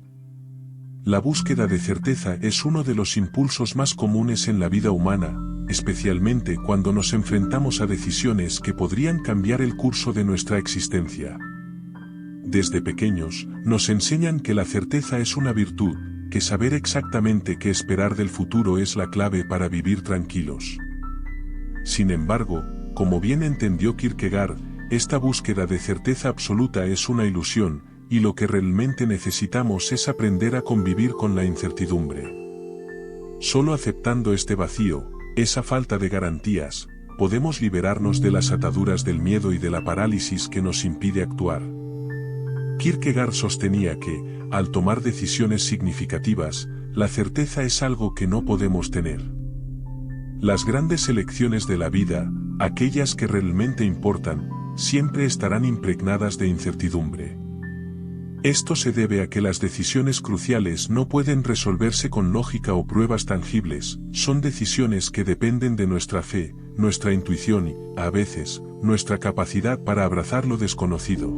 La búsqueda de certeza es uno de los impulsos más comunes en la vida humana, especialmente cuando nos enfrentamos a decisiones que podrían cambiar el curso de nuestra existencia. Desde pequeños, nos enseñan que la certeza es una virtud, que saber exactamente qué esperar del futuro es la clave para vivir tranquilos. Sin embargo, como bien entendió Kierkegaard, esta búsqueda de certeza absoluta es una ilusión, y lo que realmente necesitamos es aprender a convivir con la incertidumbre. Solo aceptando este vacío, esa falta de garantías, podemos liberarnos de las ataduras del miedo y de la parálisis que nos impide actuar. Kierkegaard sostenía que, al tomar decisiones significativas, la certeza es algo que no podemos tener. Las grandes elecciones de la vida, aquellas que realmente importan, siempre estarán impregnadas de incertidumbre. Esto se debe a que las decisiones cruciales no pueden resolverse con lógica o pruebas tangibles, son decisiones que dependen de nuestra fe, nuestra intuición y, a veces, nuestra capacidad para abrazar lo desconocido.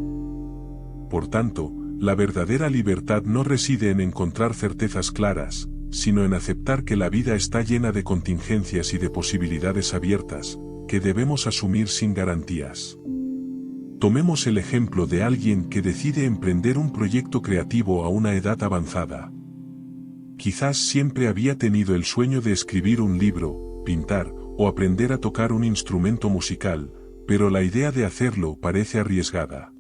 Por tanto, la verdadera libertad no reside en encontrar certezas claras, sino en aceptar que la vida está llena de contingencias y de posibilidades abiertas, que debemos asumir sin garantías. Tomemos el ejemplo de alguien que decide emprender un proyecto creativo a una edad avanzada. Quizás siempre había tenido el sueño de escribir un libro, pintar, o aprender a tocar un instrumento musical, pero la idea de hacerlo parece arriesgada.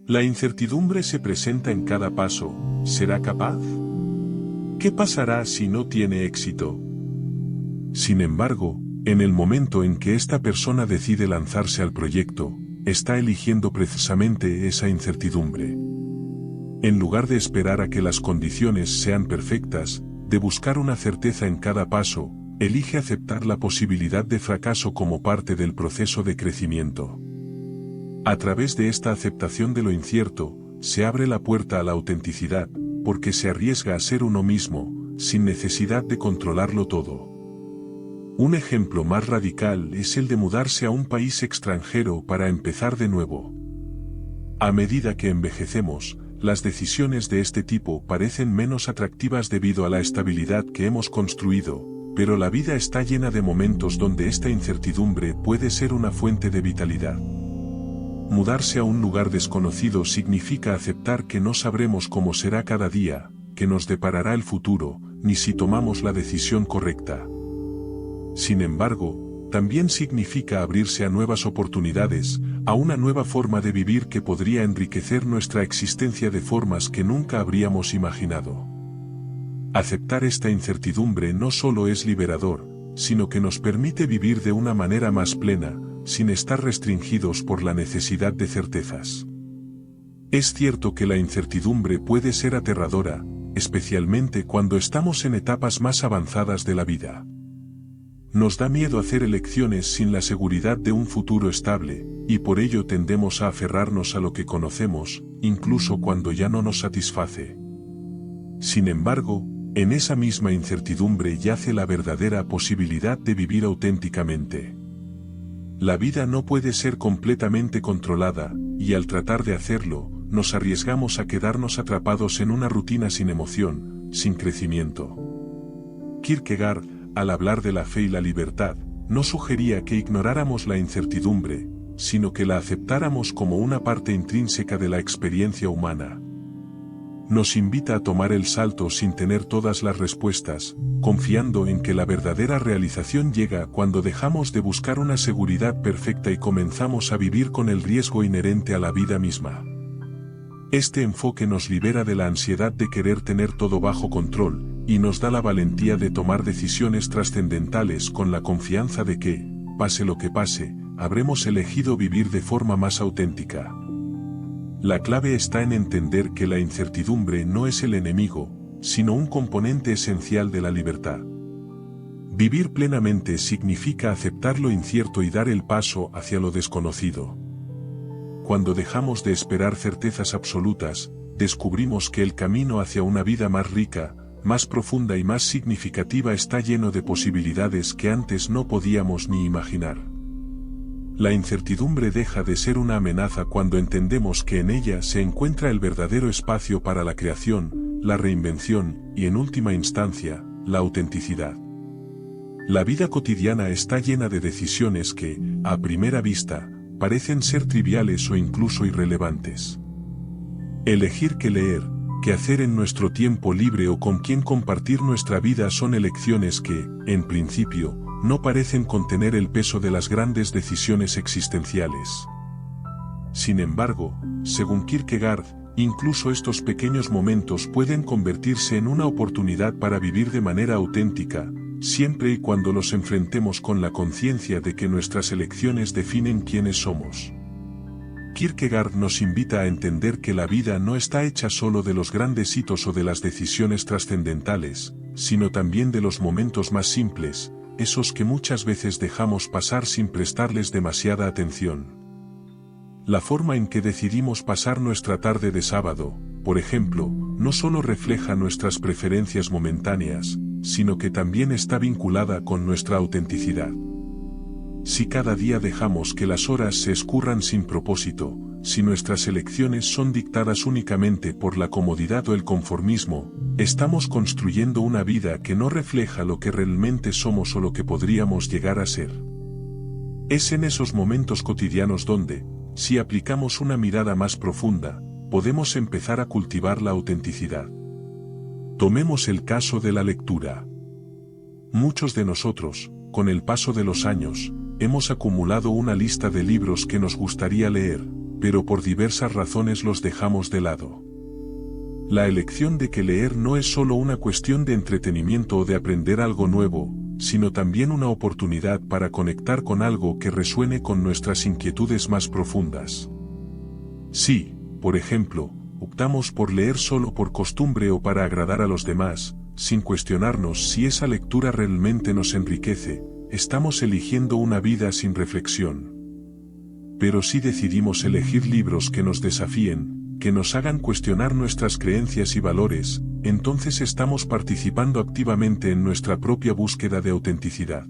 La incertidumbre se presenta en cada paso. ¿Será capaz? ¿Qué pasará si no tiene éxito? Sin embargo, en el momento en que esta persona decide lanzarse al proyecto, está eligiendo precisamente esa incertidumbre. En lugar de esperar a que las condiciones sean perfectas, de buscar una certeza en cada paso, elige aceptar la posibilidad de fracaso como parte del proceso de crecimiento. A través de esta aceptación de lo incierto, se abre la puerta a la autenticidad, porque se arriesga a ser uno mismo, sin necesidad de controlarlo todo. Un ejemplo más radical es el de mudarse a un país extranjero para empezar de nuevo. A medida que envejecemos, las decisiones de este tipo parecen menos atractivas debido a la estabilidad que hemos construido, pero la vida está llena de momentos donde esta incertidumbre puede ser una fuente de vitalidad. Mudarse a un lugar desconocido significa aceptar que no sabremos cómo será cada día, que nos deparará el futuro, ni si tomamos la decisión correcta. Sin embargo, también significa abrirse a nuevas oportunidades, a una nueva forma de vivir que podría enriquecer nuestra existencia de formas que nunca habríamos imaginado. Aceptar esta incertidumbre no solo es liberador, sino que nos permite vivir de una manera más plena, sin estar restringidos por la necesidad de certezas. Es cierto que la incertidumbre puede ser aterradora, especialmente cuando estamos en etapas más avanzadas de la vida. Nos da miedo hacer elecciones sin la seguridad de un futuro estable, y por ello tendemos a aferrarnos a lo que conocemos, incluso cuando ya no nos satisface. Sin embargo, en esa misma incertidumbre yace la verdadera posibilidad de vivir auténticamente. La vida no puede ser completamente controlada, y al tratar de hacerlo, nos arriesgamos a quedarnos atrapados en una rutina sin emoción, sin crecimiento. Kierkegaard, al hablar de la fe y la libertad, no sugería que ignoráramos la incertidumbre, sino que la aceptáramos como una parte intrínseca de la experiencia humana. Nos invita a tomar el salto sin tener todas las respuestas, confiando en que la verdadera realización llega cuando dejamos de buscar una seguridad perfecta y comenzamos a vivir con el riesgo inherente a la vida misma. Este enfoque nos libera de la ansiedad de querer tener todo bajo control, y nos da la valentía de tomar decisiones trascendentales con la confianza de que, pase lo que pase, habremos elegido vivir de forma más auténtica. La clave está en entender que la incertidumbre no es el enemigo, sino un componente esencial de la libertad. Vivir plenamente significa aceptar lo incierto y dar el paso hacia lo desconocido. Cuando dejamos de esperar certezas absolutas, descubrimos que el camino hacia una vida más rica, más profunda y más significativa está lleno de posibilidades que antes no podíamos ni imaginar. La incertidumbre deja de ser una amenaza cuando entendemos que en ella se encuentra el verdadero espacio para la creación, la reinvención y, en última instancia, la autenticidad. La vida cotidiana está llena de decisiones que, a primera vista, parecen ser triviales o incluso irrelevantes. Elegir qué leer, qué hacer en nuestro tiempo libre o con quién compartir nuestra vida son elecciones que, en principio, no parecen contener el peso de las grandes decisiones existenciales. Sin embargo, según Kierkegaard, incluso estos pequeños momentos pueden convertirse en una oportunidad para vivir de manera auténtica, siempre y cuando los enfrentemos con la conciencia de que nuestras elecciones definen quiénes somos. Kierkegaard nos invita a entender que la vida no está hecha solo de los grandes hitos o de las decisiones trascendentales, sino también de los momentos más simples, esos que muchas veces dejamos pasar sin prestarles demasiada atención. La forma en que decidimos pasar nuestra tarde de sábado, por ejemplo, no solo refleja nuestras preferencias momentáneas, sino que también está vinculada con nuestra autenticidad. Si cada día dejamos que las horas se escurran sin propósito, si nuestras elecciones son dictadas únicamente por la comodidad o el conformismo, estamos construyendo una vida que no refleja lo que realmente somos o lo que podríamos llegar a ser. Es en esos momentos cotidianos donde, si aplicamos una mirada más profunda, podemos empezar a cultivar la autenticidad. Tomemos el caso de la lectura. Muchos de nosotros, con el paso de los años, hemos acumulado una lista de libros que nos gustaría leer, pero por diversas razones los dejamos de lado. La elección de que leer no es solo una cuestión de entretenimiento o de aprender algo nuevo, sino también una oportunidad para conectar con algo que resuene con nuestras inquietudes más profundas. Si, por ejemplo, optamos por leer solo por costumbre o para agradar a los demás, sin cuestionarnos si esa lectura realmente nos enriquece, estamos eligiendo una vida sin reflexión. Pero si decidimos elegir libros que nos desafíen, que nos hagan cuestionar nuestras creencias y valores, entonces estamos participando activamente en nuestra propia búsqueda de autenticidad.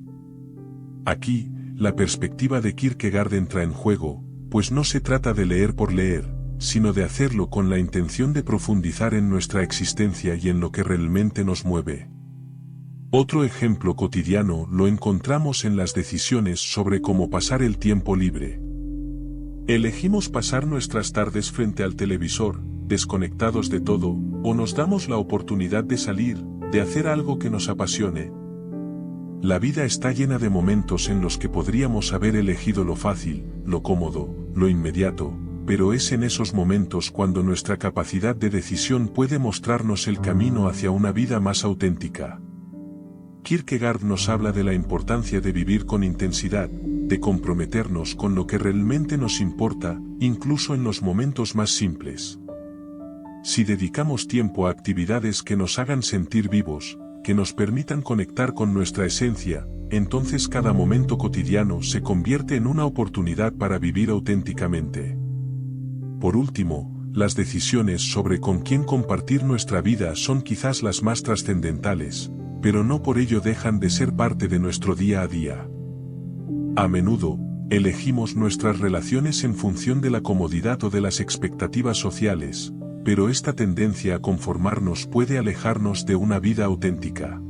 Aquí, la perspectiva de Kierkegaard entra en juego, pues no se trata de leer por leer, sino de hacerlo con la intención de profundizar en nuestra existencia y en lo que realmente nos mueve. Otro ejemplo cotidiano lo encontramos en las decisiones sobre cómo pasar el tiempo libre. ¿Elegimos pasar nuestras tardes frente al televisor, desconectados de todo, o nos damos la oportunidad de salir, de hacer algo que nos apasione? La vida está llena de momentos en los que podríamos haber elegido lo fácil, lo cómodo, lo inmediato, pero es en esos momentos cuando nuestra capacidad de decisión puede mostrarnos el camino hacia una vida más auténtica. Kierkegaard nos habla de la importancia de vivir con intensidad, de comprometernos con lo que realmente nos importa, incluso en los momentos más simples. Si dedicamos tiempo a actividades que nos hagan sentir vivos, que nos permitan conectar con nuestra esencia, entonces cada momento cotidiano se convierte en una oportunidad para vivir auténticamente. Por último, las decisiones sobre con quién compartir nuestra vida son quizás las más trascendentales, pero no por ello dejan de ser parte de nuestro día a día. A menudo, elegimos nuestras relaciones en función de la comodidad o de las expectativas sociales, pero esta tendencia a conformarnos puede alejarnos de una vida auténtica.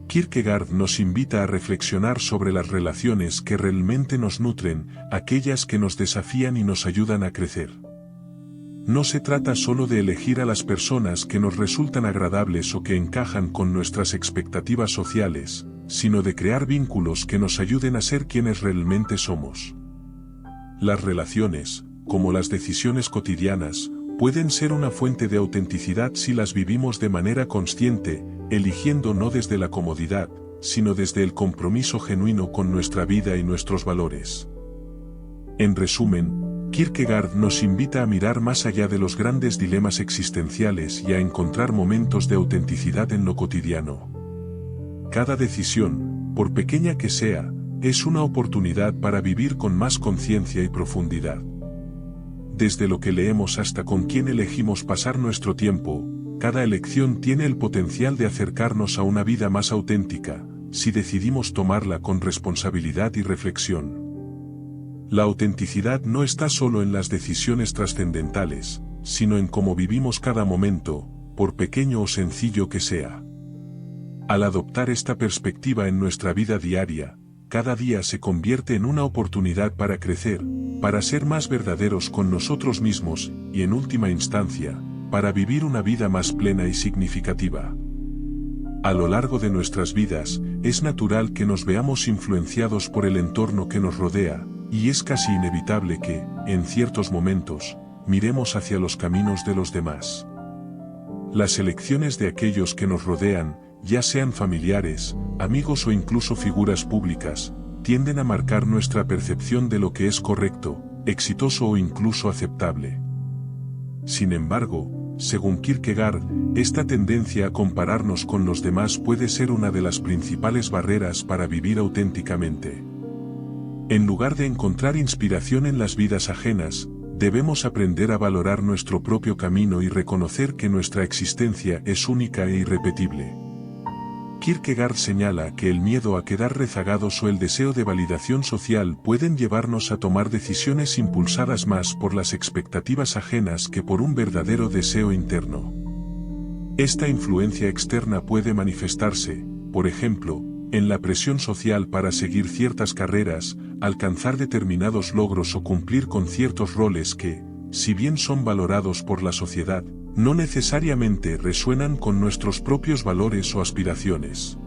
Kierkegaard nos invita a reflexionar sobre las relaciones que realmente nos nutren, aquellas que nos desafían y nos ayudan a crecer. No se trata solo de elegir a las personas que nos resultan agradables o que encajan con nuestras expectativas sociales, sino de crear vínculos que nos ayuden a ser quienes realmente somos. Las relaciones, como las decisiones cotidianas, pueden ser una fuente de autenticidad si las vivimos de manera consciente, eligiendo no desde la comodidad, sino desde el compromiso genuino con nuestra vida y nuestros valores. En resumen, Kierkegaard nos invita a mirar más allá de los grandes dilemas existenciales y a encontrar momentos de autenticidad en lo cotidiano. Cada decisión, por pequeña que sea, es una oportunidad para vivir con más conciencia y profundidad. Desde lo que leemos hasta con quién elegimos pasar nuestro tiempo, cada elección tiene el potencial de acercarnos a una vida más auténtica, si decidimos tomarla con responsabilidad y reflexión. La autenticidad no está solo en las decisiones trascendentales, sino en cómo vivimos cada momento, por pequeño o sencillo que sea. Al adoptar esta perspectiva en nuestra vida diaria, cada día se convierte en una oportunidad para crecer, para ser más verdaderos con nosotros mismos, y en última instancia, para vivir una vida más plena y significativa. A lo largo de nuestras vidas, es natural que nos veamos influenciados por el entorno que nos rodea, y es casi inevitable que, en ciertos momentos, miremos hacia los caminos de los demás. Las elecciones de aquellos que nos rodean, ya sean familiares, amigos o incluso figuras públicas, tienden a marcar nuestra percepción de lo que es correcto, exitoso o incluso aceptable. Sin embargo, según Kierkegaard, esta tendencia a compararnos con los demás puede ser una de las principales barreras para vivir auténticamente. En lugar de encontrar inspiración en las vidas ajenas, debemos aprender a valorar nuestro propio camino y reconocer que nuestra existencia es única e irrepetible. Kierkegaard señala que el miedo a quedar rezagados o el deseo de validación social pueden llevarnos a tomar decisiones impulsadas más por las expectativas ajenas que por un verdadero deseo interno. Esta influencia externa puede manifestarse, por ejemplo, en la presión social para seguir ciertas carreras, alcanzar determinados logros o cumplir con ciertos roles que, si bien son valorados por la sociedad, no necesariamente resuenan con nuestros propios valores o aspiraciones.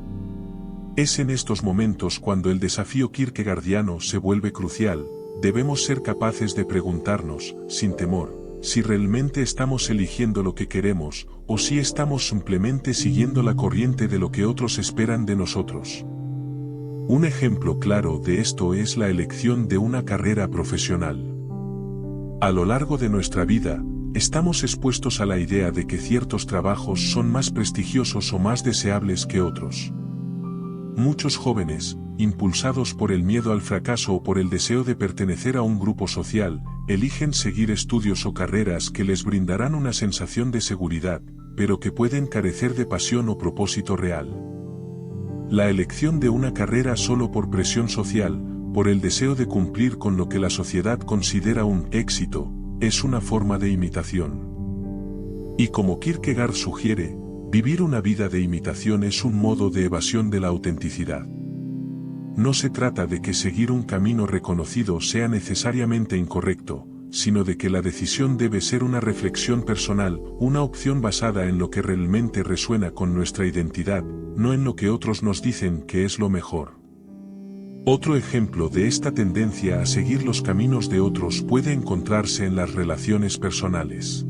Es en estos momentos cuando el desafío kierkegaardiano se vuelve crucial. Debemos ser capaces de preguntarnos, sin temor, si realmente estamos eligiendo lo que queremos, o si estamos simplemente siguiendo la corriente de lo que otros esperan de nosotros. Un ejemplo claro de esto es la elección de una carrera profesional. A lo largo de nuestra vida, estamos expuestos a la idea de que ciertos trabajos son más prestigiosos o más deseables que otros. Muchos jóvenes, impulsados por el miedo al fracaso o por el deseo de pertenecer a un grupo social, eligen seguir estudios o carreras que les brindarán una sensación de seguridad, pero que pueden carecer de pasión o propósito real. La elección de una carrera solo por presión social, por el deseo de cumplir con lo que la sociedad considera un éxito, es una forma de imitación. Y como Kierkegaard sugiere, vivir una vida de imitación es un modo de evasión de la autenticidad. No se trata de que seguir un camino reconocido sea necesariamente incorrecto, sino de que la decisión debe ser una reflexión personal, una opción basada en lo que realmente resuena con nuestra identidad, no en lo que otros nos dicen que es lo mejor. Otro ejemplo de esta tendencia a seguir los caminos de otros puede encontrarse en las relaciones personales.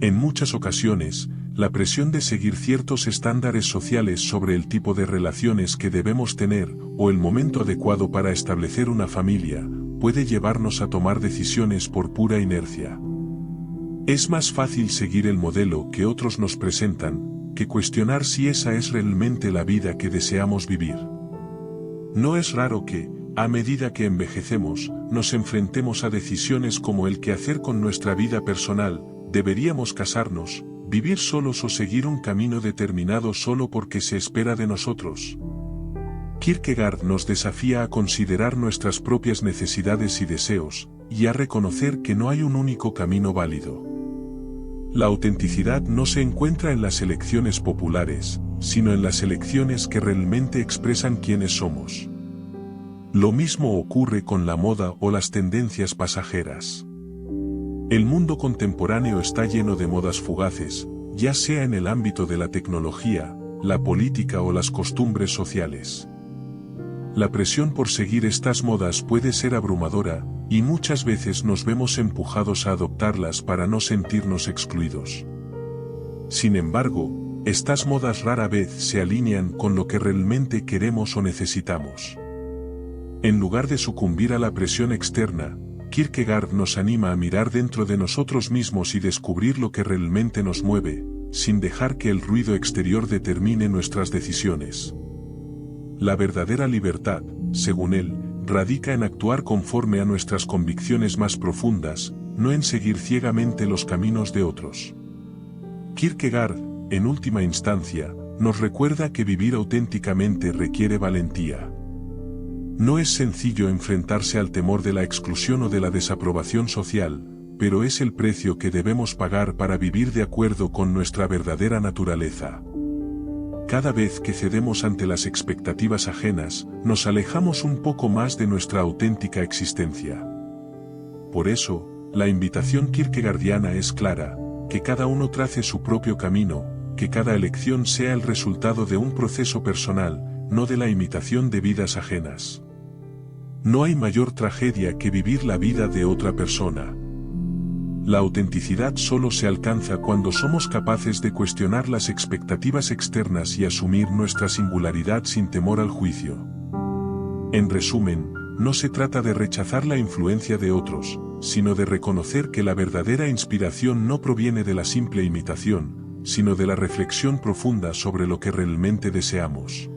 En muchas ocasiones, la presión de seguir ciertos estándares sociales sobre el tipo de relaciones que debemos tener, o el momento adecuado para establecer una familia, puede llevarnos a tomar decisiones por pura inercia. Es más fácil seguir el modelo que otros nos presentan, que cuestionar si esa es realmente la vida que deseamos vivir. No es raro que, a medida que envejecemos, nos enfrentemos a decisiones como el qué hacer con nuestra vida personal. ¿Deberíamos casarnos, vivir solos o seguir un camino determinado solo porque se espera de nosotros? Kierkegaard nos desafía a considerar nuestras propias necesidades y deseos, y a reconocer que no hay un único camino válido. La autenticidad no se encuentra en las elecciones populares, sino en las elecciones que realmente expresan quiénes somos. Lo mismo ocurre con la moda o las tendencias pasajeras. El mundo contemporáneo está lleno de modas fugaces, ya sea en el ámbito de la tecnología, la política o las costumbres sociales. La presión por seguir estas modas puede ser abrumadora, y muchas veces nos vemos empujados a adoptarlas para no sentirnos excluidos. Sin embargo, estas modas rara vez se alinean con lo que realmente queremos o necesitamos. En lugar de sucumbir a la presión externa, Kierkegaard nos anima a mirar dentro de nosotros mismos y descubrir lo que realmente nos mueve, sin dejar que el ruido exterior determine nuestras decisiones. La verdadera libertad, según él, radica en actuar conforme a nuestras convicciones más profundas, no en seguir ciegamente los caminos de otros. Kierkegaard, en última instancia, nos recuerda que vivir auténticamente requiere valentía. No es sencillo enfrentarse al temor de la exclusión o de la desaprobación social, pero es el precio que debemos pagar para vivir de acuerdo con nuestra verdadera naturaleza. Cada vez que cedemos ante las expectativas ajenas, nos alejamos un poco más de nuestra auténtica existencia. Por eso, la invitación kierkegaardiana es clara, que cada uno trace su propio camino, que cada elección sea el resultado de un proceso personal, no de la imitación de vidas ajenas. No hay mayor tragedia que vivir la vida de otra persona. La autenticidad solo se alcanza cuando somos capaces de cuestionar las expectativas externas y asumir nuestra singularidad sin temor al juicio. En resumen, no se trata de rechazar la influencia de otros, sino de reconocer que la verdadera inspiración no proviene de la simple imitación, sino de la reflexión profunda sobre lo que realmente deseamos.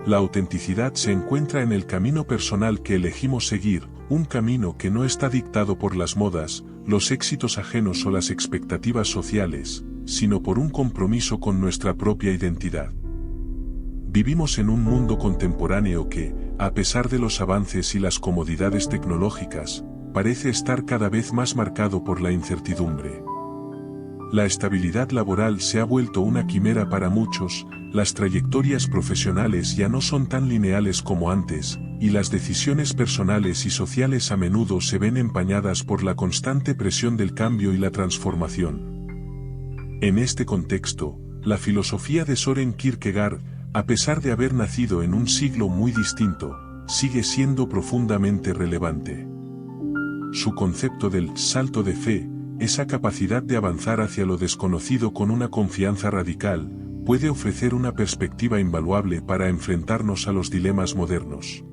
La autenticidad se encuentra en el camino personal que elegimos seguir, un camino que no está dictado por las modas, los éxitos ajenos o las expectativas sociales, sino por un compromiso con nuestra propia identidad. Vivimos en un mundo contemporáneo que, a pesar de los avances y las comodidades tecnológicas, parece estar cada vez más marcado por la incertidumbre. La estabilidad laboral se ha vuelto una quimera para muchos, las trayectorias profesionales ya no son tan lineales como antes, y las decisiones personales y sociales a menudo se ven empañadas por la constante presión del cambio y la transformación. En este contexto, la filosofía de Søren Kierkegaard, a pesar de haber nacido en un siglo muy distinto, sigue siendo profundamente relevante. Su concepto del salto de fe, esa capacidad de avanzar hacia lo desconocido con una confianza radical, puede ofrecer una perspectiva invaluable para enfrentarnos a los dilemas modernos.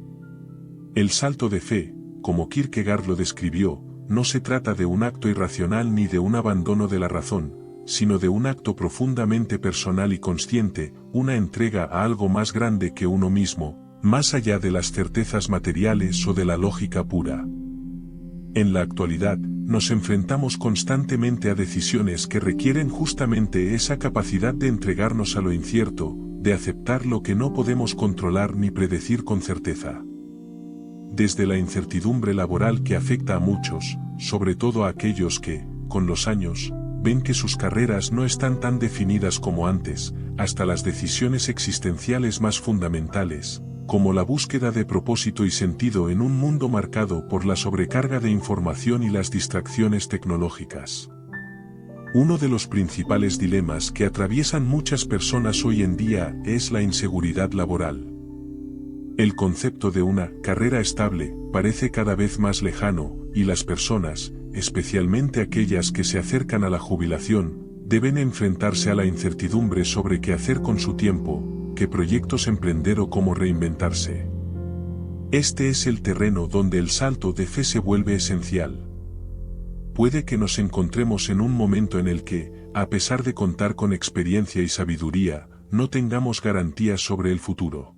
El salto de fe, como Kierkegaard lo describió, no se trata de un acto irracional ni de un abandono de la razón, sino de un acto profundamente personal y consciente, una entrega a algo más grande que uno mismo, más allá de las certezas materiales o de la lógica pura. En la actualidad, nos enfrentamos constantemente a decisiones que requieren justamente esa capacidad de entregarnos a lo incierto, de aceptar lo que no podemos controlar ni predecir con certeza. Desde la incertidumbre laboral que afecta a muchos, sobre todo a aquellos que, con los años, ven que sus carreras no están tan definidas como antes, hasta las decisiones existenciales más fundamentales, como la búsqueda de propósito y sentido en un mundo marcado por la sobrecarga de información y las distracciones tecnológicas. Uno de los principales dilemas que atraviesan muchas personas hoy en día es la inseguridad laboral. El concepto de una carrera estable parece cada vez más lejano, y las personas, especialmente aquellas que se acercan a la jubilación, deben enfrentarse a la incertidumbre sobre qué hacer con su tiempo, qué proyectos emprender o cómo reinventarse. Este es el terreno donde el salto de fe se vuelve esencial. Puede que nos encontremos en un momento en el que, a pesar de contar con experiencia y sabiduría, no tengamos garantías sobre el futuro.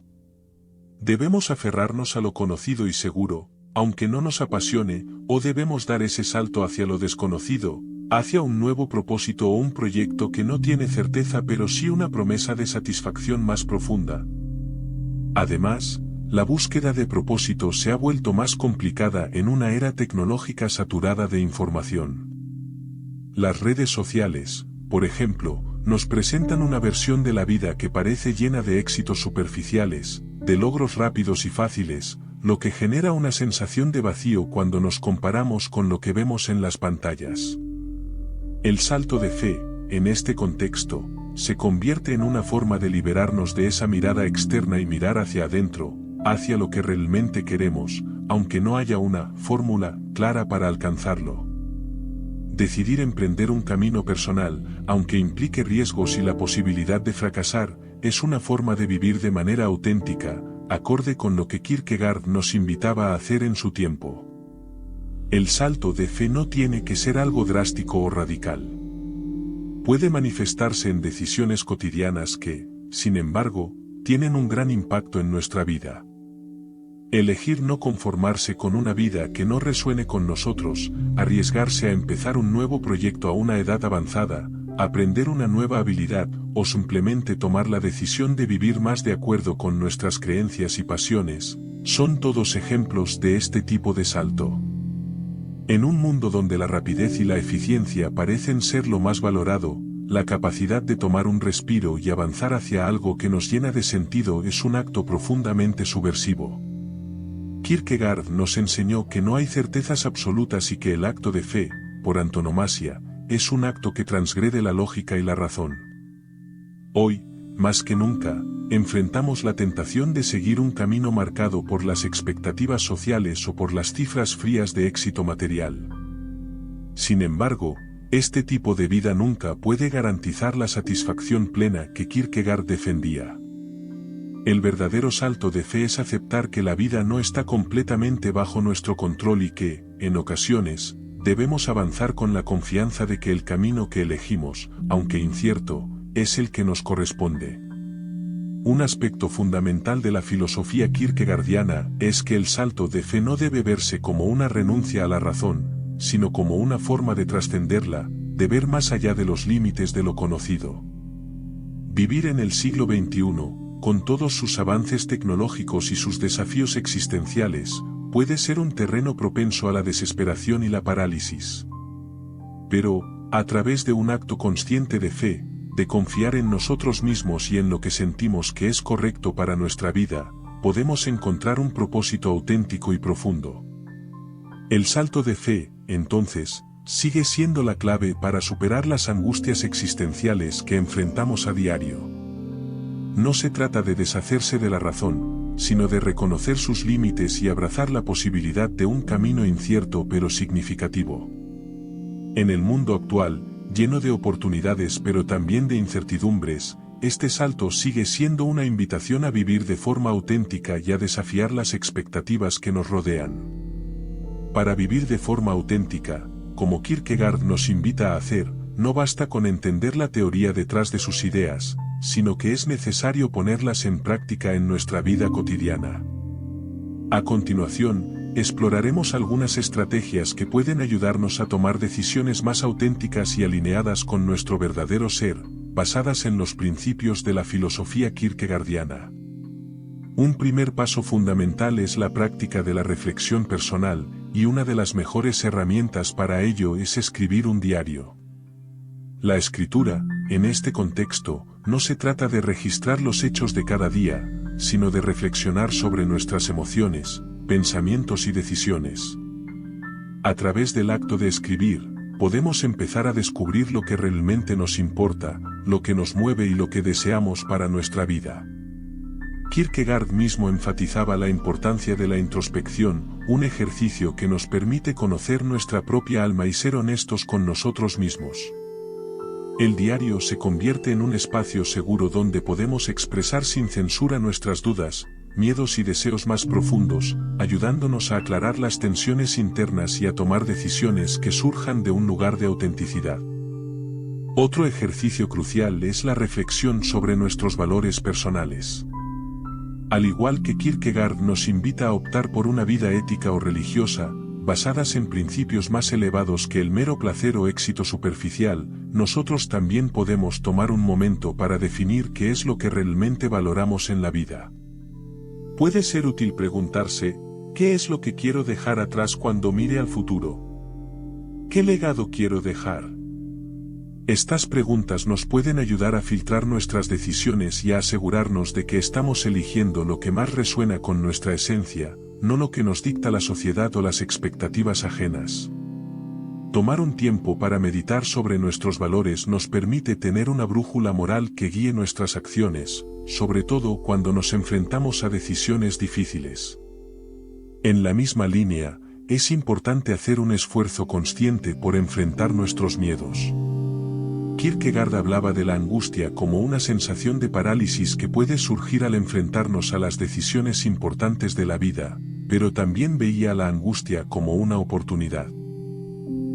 Debemos aferrarnos a lo conocido y seguro, aunque no nos apasione, o debemos dar ese salto hacia lo desconocido, hacia un nuevo propósito o un proyecto que no tiene certeza pero sí una promesa de satisfacción más profunda. Además, la búsqueda de propósito se ha vuelto más complicada en una era tecnológica saturada de información. Las redes sociales, por ejemplo, nos presentan una versión de la vida que parece llena de éxitos superficiales, de logros rápidos y fáciles, lo que genera una sensación de vacío cuando nos comparamos con lo que vemos en las pantallas. El salto de fe, en este contexto, se convierte en una forma de liberarnos de esa mirada externa y mirar hacia adentro, hacia lo que realmente queremos, aunque no haya una fórmula clara para alcanzarlo. Decidir emprender un camino personal, aunque implique riesgos y la posibilidad de fracasar, es una forma de vivir de manera auténtica, acorde con lo que Kierkegaard nos invitaba a hacer en su tiempo. El salto de fe no tiene que ser algo drástico o radical. Puede manifestarse en decisiones cotidianas que, sin embargo, tienen un gran impacto en nuestra vida. Elegir no conformarse con una vida que no resuene con nosotros, arriesgarse a empezar un nuevo proyecto a una edad avanzada, aprender una nueva habilidad, o simplemente tomar la decisión de vivir más de acuerdo con nuestras creencias y pasiones, son todos ejemplos de este tipo de salto. En un mundo donde la rapidez y la eficiencia parecen ser lo más valorado, la capacidad de tomar un respiro y avanzar hacia algo que nos llena de sentido es un acto profundamente subversivo. Kierkegaard nos enseñó que no hay certezas absolutas y que el acto de fe, por antonomasia, es un acto que transgrede la lógica y la razón. Hoy, más que nunca, enfrentamos la tentación de seguir un camino marcado por las expectativas sociales o por las cifras frías de éxito material. Sin embargo, este tipo de vida nunca puede garantizar la satisfacción plena que Kierkegaard defendía. El verdadero salto de fe es aceptar que la vida no está completamente bajo nuestro control y que, en ocasiones, debemos avanzar con la confianza de que el camino que elegimos, aunque incierto, es el que nos corresponde. Un aspecto fundamental de la filosofía kierkegaardiana es que el salto de fe no debe verse como una renuncia a la razón, sino como una forma de trascenderla, de ver más allá de los límites de lo conocido. Vivir en el siglo XXI, con todos sus avances tecnológicos y sus desafíos existenciales, puede ser un terreno propenso a la desesperación y la parálisis. Pero, a través de un acto consciente de fe, de confiar en nosotros mismos y en lo que sentimos que es correcto para nuestra vida, podemos encontrar un propósito auténtico y profundo. El salto de fe, entonces, sigue siendo la clave para superar las angustias existenciales que enfrentamos a diario. No se trata de deshacerse de la razón, sino de reconocer sus límites y abrazar la posibilidad de un camino incierto pero significativo. En el mundo actual, lleno de oportunidades pero también de incertidumbres, este salto sigue siendo una invitación a vivir de forma auténtica y a desafiar las expectativas que nos rodean. Para vivir de forma auténtica, como Kierkegaard nos invita a hacer, no basta con entender la teoría detrás de sus ideas, sino que es necesario ponerlas en práctica en nuestra vida cotidiana. A continuación, exploraremos algunas estrategias que pueden ayudarnos a tomar decisiones más auténticas y alineadas con nuestro verdadero ser, basadas en los principios de la filosofía kierkegaardiana. Un primer paso fundamental es la práctica de la reflexión personal, y una de las mejores herramientas para ello es escribir un diario. La escritura, en este contexto, no se trata de registrar los hechos de cada día, sino de reflexionar sobre nuestras emociones, pensamientos y decisiones. A través del acto de escribir, podemos empezar a descubrir lo que realmente nos importa, lo que nos mueve y lo que deseamos para nuestra vida. Kierkegaard mismo enfatizaba la importancia de la introspección, un ejercicio que nos permite conocer nuestra propia alma y ser honestos con nosotros mismos. El diario se convierte en un espacio seguro donde podemos expresar sin censura nuestras dudas, miedos y deseos más profundos, ayudándonos a aclarar las tensiones internas y a tomar decisiones que surjan de un lugar de autenticidad. Otro ejercicio crucial es la reflexión sobre nuestros valores personales. Al igual que Kierkegaard nos invita a optar por una vida ética o religiosa, basadas en principios más elevados que el mero placer o éxito superficial, nosotros también podemos tomar un momento para definir qué es lo que realmente valoramos en la vida. Puede ser útil preguntarse, ¿qué es lo que quiero dejar atrás cuando mire al futuro? ¿Qué legado quiero dejar? Estas preguntas nos pueden ayudar a filtrar nuestras decisiones y a asegurarnos de que estamos eligiendo lo que más resuena con nuestra esencia, no lo que nos dicta la sociedad o las expectativas ajenas. Tomar un tiempo para meditar sobre nuestros valores nos permite tener una brújula moral que guíe nuestras acciones, sobre todo cuando nos enfrentamos a decisiones difíciles. En la misma línea, es importante hacer un esfuerzo consciente por enfrentar nuestros miedos. Kierkegaard hablaba de la angustia como una sensación de parálisis que puede surgir al enfrentarnos a las decisiones importantes de la vida, pero también veía la angustia como una oportunidad.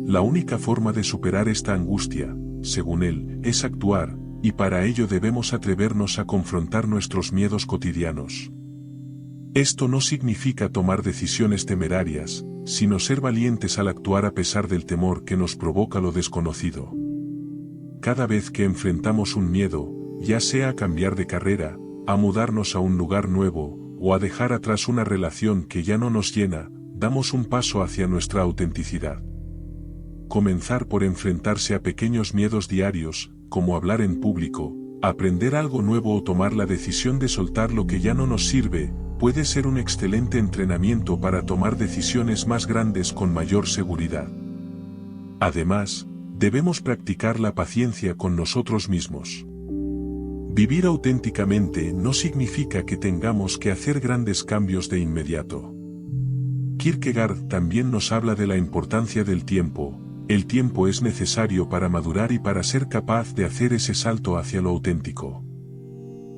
La única forma de superar esta angustia, según él, es actuar, y para ello debemos atrevernos a confrontar nuestros miedos cotidianos. Esto no significa tomar decisiones temerarias, sino ser valientes al actuar a pesar del temor que nos provoca lo desconocido. Cada vez que enfrentamos un miedo, ya sea a cambiar de carrera, a mudarnos a un lugar nuevo, o a dejar atrás una relación que ya no nos llena, damos un paso hacia nuestra autenticidad. Comenzar por enfrentarse a pequeños miedos diarios, como hablar en público, aprender algo nuevo o tomar la decisión de soltar lo que ya no nos sirve, puede ser un excelente entrenamiento para tomar decisiones más grandes con mayor seguridad. Además, debemos practicar la paciencia con nosotros mismos. Vivir auténticamente no significa que tengamos que hacer grandes cambios de inmediato. Kierkegaard también nos habla de la importancia del tiempo. El tiempo es necesario para madurar y para ser capaz de hacer ese salto hacia lo auténtico.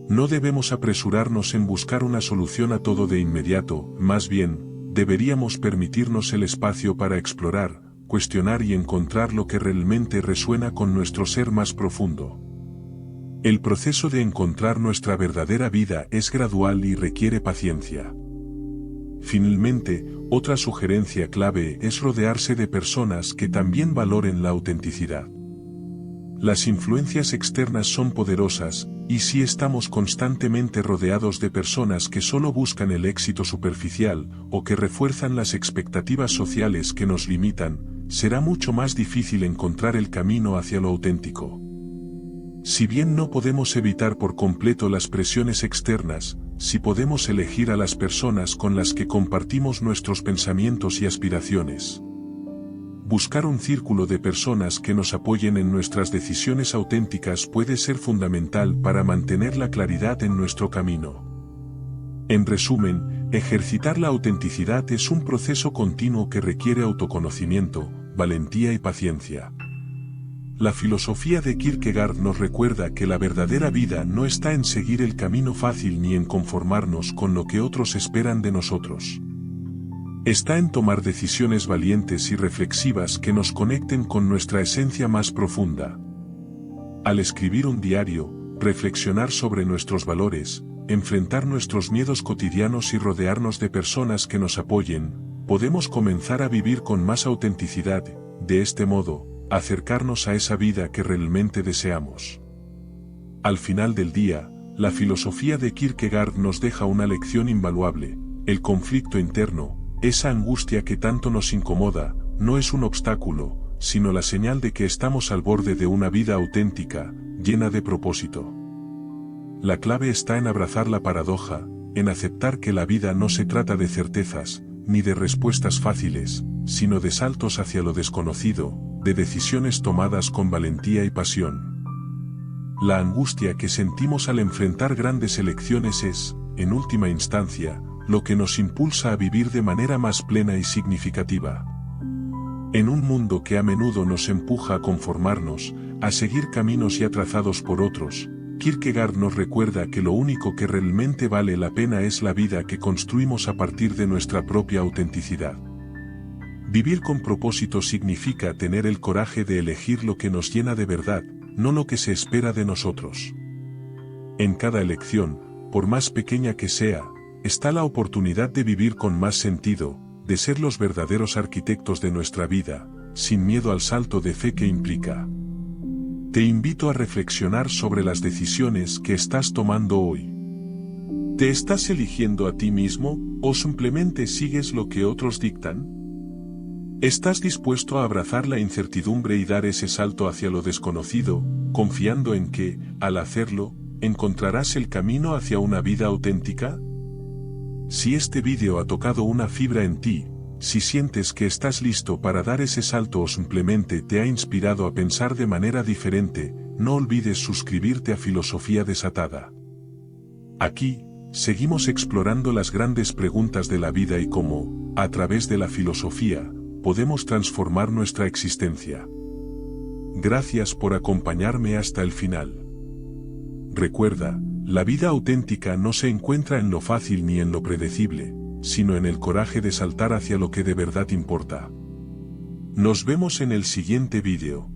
No debemos apresurarnos en buscar una solución a todo de inmediato, más bien, deberíamos permitirnos el espacio para explorar, cuestionar y encontrar lo que realmente resuena con nuestro ser más profundo. El proceso de encontrar nuestra verdadera vida es gradual y requiere paciencia. Finalmente, otra sugerencia clave es rodearse de personas que también valoren la autenticidad. Las influencias externas son poderosas, y si estamos constantemente rodeados de personas que solo buscan el éxito superficial, o que refuerzan las expectativas sociales que nos limitan, será mucho más difícil encontrar el camino hacia lo auténtico. Si bien no podemos evitar por completo las presiones externas, sí podemos elegir a las personas con las que compartimos nuestros pensamientos y aspiraciones. buscar un círculo de personas que nos apoyen en nuestras decisiones auténticas puede ser fundamental para mantener la claridad en nuestro camino. En resumen, ejercitar la autenticidad es un proceso continuo que requiere autoconocimiento, valentía y paciencia. La filosofía de Kierkegaard nos recuerda que la verdadera vida no está en seguir el camino fácil ni en conformarnos con lo que otros esperan de nosotros. Está en tomar decisiones valientes y reflexivas que nos conecten con nuestra esencia más profunda. Al escribir un diario, reflexionar sobre nuestros valores, enfrentar nuestros miedos cotidianos y rodearnos de personas que nos apoyen, podemos comenzar a vivir con más autenticidad. De este modo, acercarnos a esa vida que realmente deseamos. Al final del día, la filosofía de Kierkegaard nos deja una lección invaluable: el conflicto interno, esa angustia que tanto nos incomoda, no es un obstáculo, sino la señal de que estamos al borde de una vida auténtica, llena de propósito. La clave está en abrazar la paradoja, en aceptar que la vida no se trata de certezas, ni de respuestas fáciles, sino de saltos hacia lo desconocido, de decisiones tomadas con valentía y pasión. La angustia que sentimos al enfrentar grandes elecciones es, en última instancia, lo que nos impulsa a vivir de manera más plena y significativa. En un mundo que a menudo nos empuja a conformarnos, a seguir caminos ya trazados por otros, Kierkegaard nos recuerda que lo único que realmente vale la pena es la vida que construimos a partir de nuestra propia autenticidad. Vivir con propósito significa tener el coraje de elegir lo que nos llena de verdad, no lo que se espera de nosotros. En cada elección, por más pequeña que sea, está la oportunidad de vivir con más sentido, de ser los verdaderos arquitectos de nuestra vida, sin miedo al salto de fe que implica. Te invito a reflexionar sobre las decisiones que estás tomando hoy. ¿Te estás eligiendo a ti mismo, o simplemente sigues lo que otros dictan? ¿Estás dispuesto a abrazar la incertidumbre y dar ese salto hacia lo desconocido, confiando en que, al hacerlo, encontrarás el camino hacia una vida auténtica? Si este vídeo ha tocado una fibra en ti, si sientes que estás listo para dar ese salto o simplemente te ha inspirado a pensar de manera diferente, no olvides suscribirte a Filosofía Desatada. Aquí, seguimos explorando las grandes preguntas de la vida y cómo, a través de la filosofía, podemos transformar nuestra existencia. Gracias por acompañarme hasta el final. Recuerda, la vida auténtica no se encuentra en lo fácil ni en lo predecible, sino en el coraje de saltar hacia lo que de verdad importa. Nos vemos en el siguiente vídeo.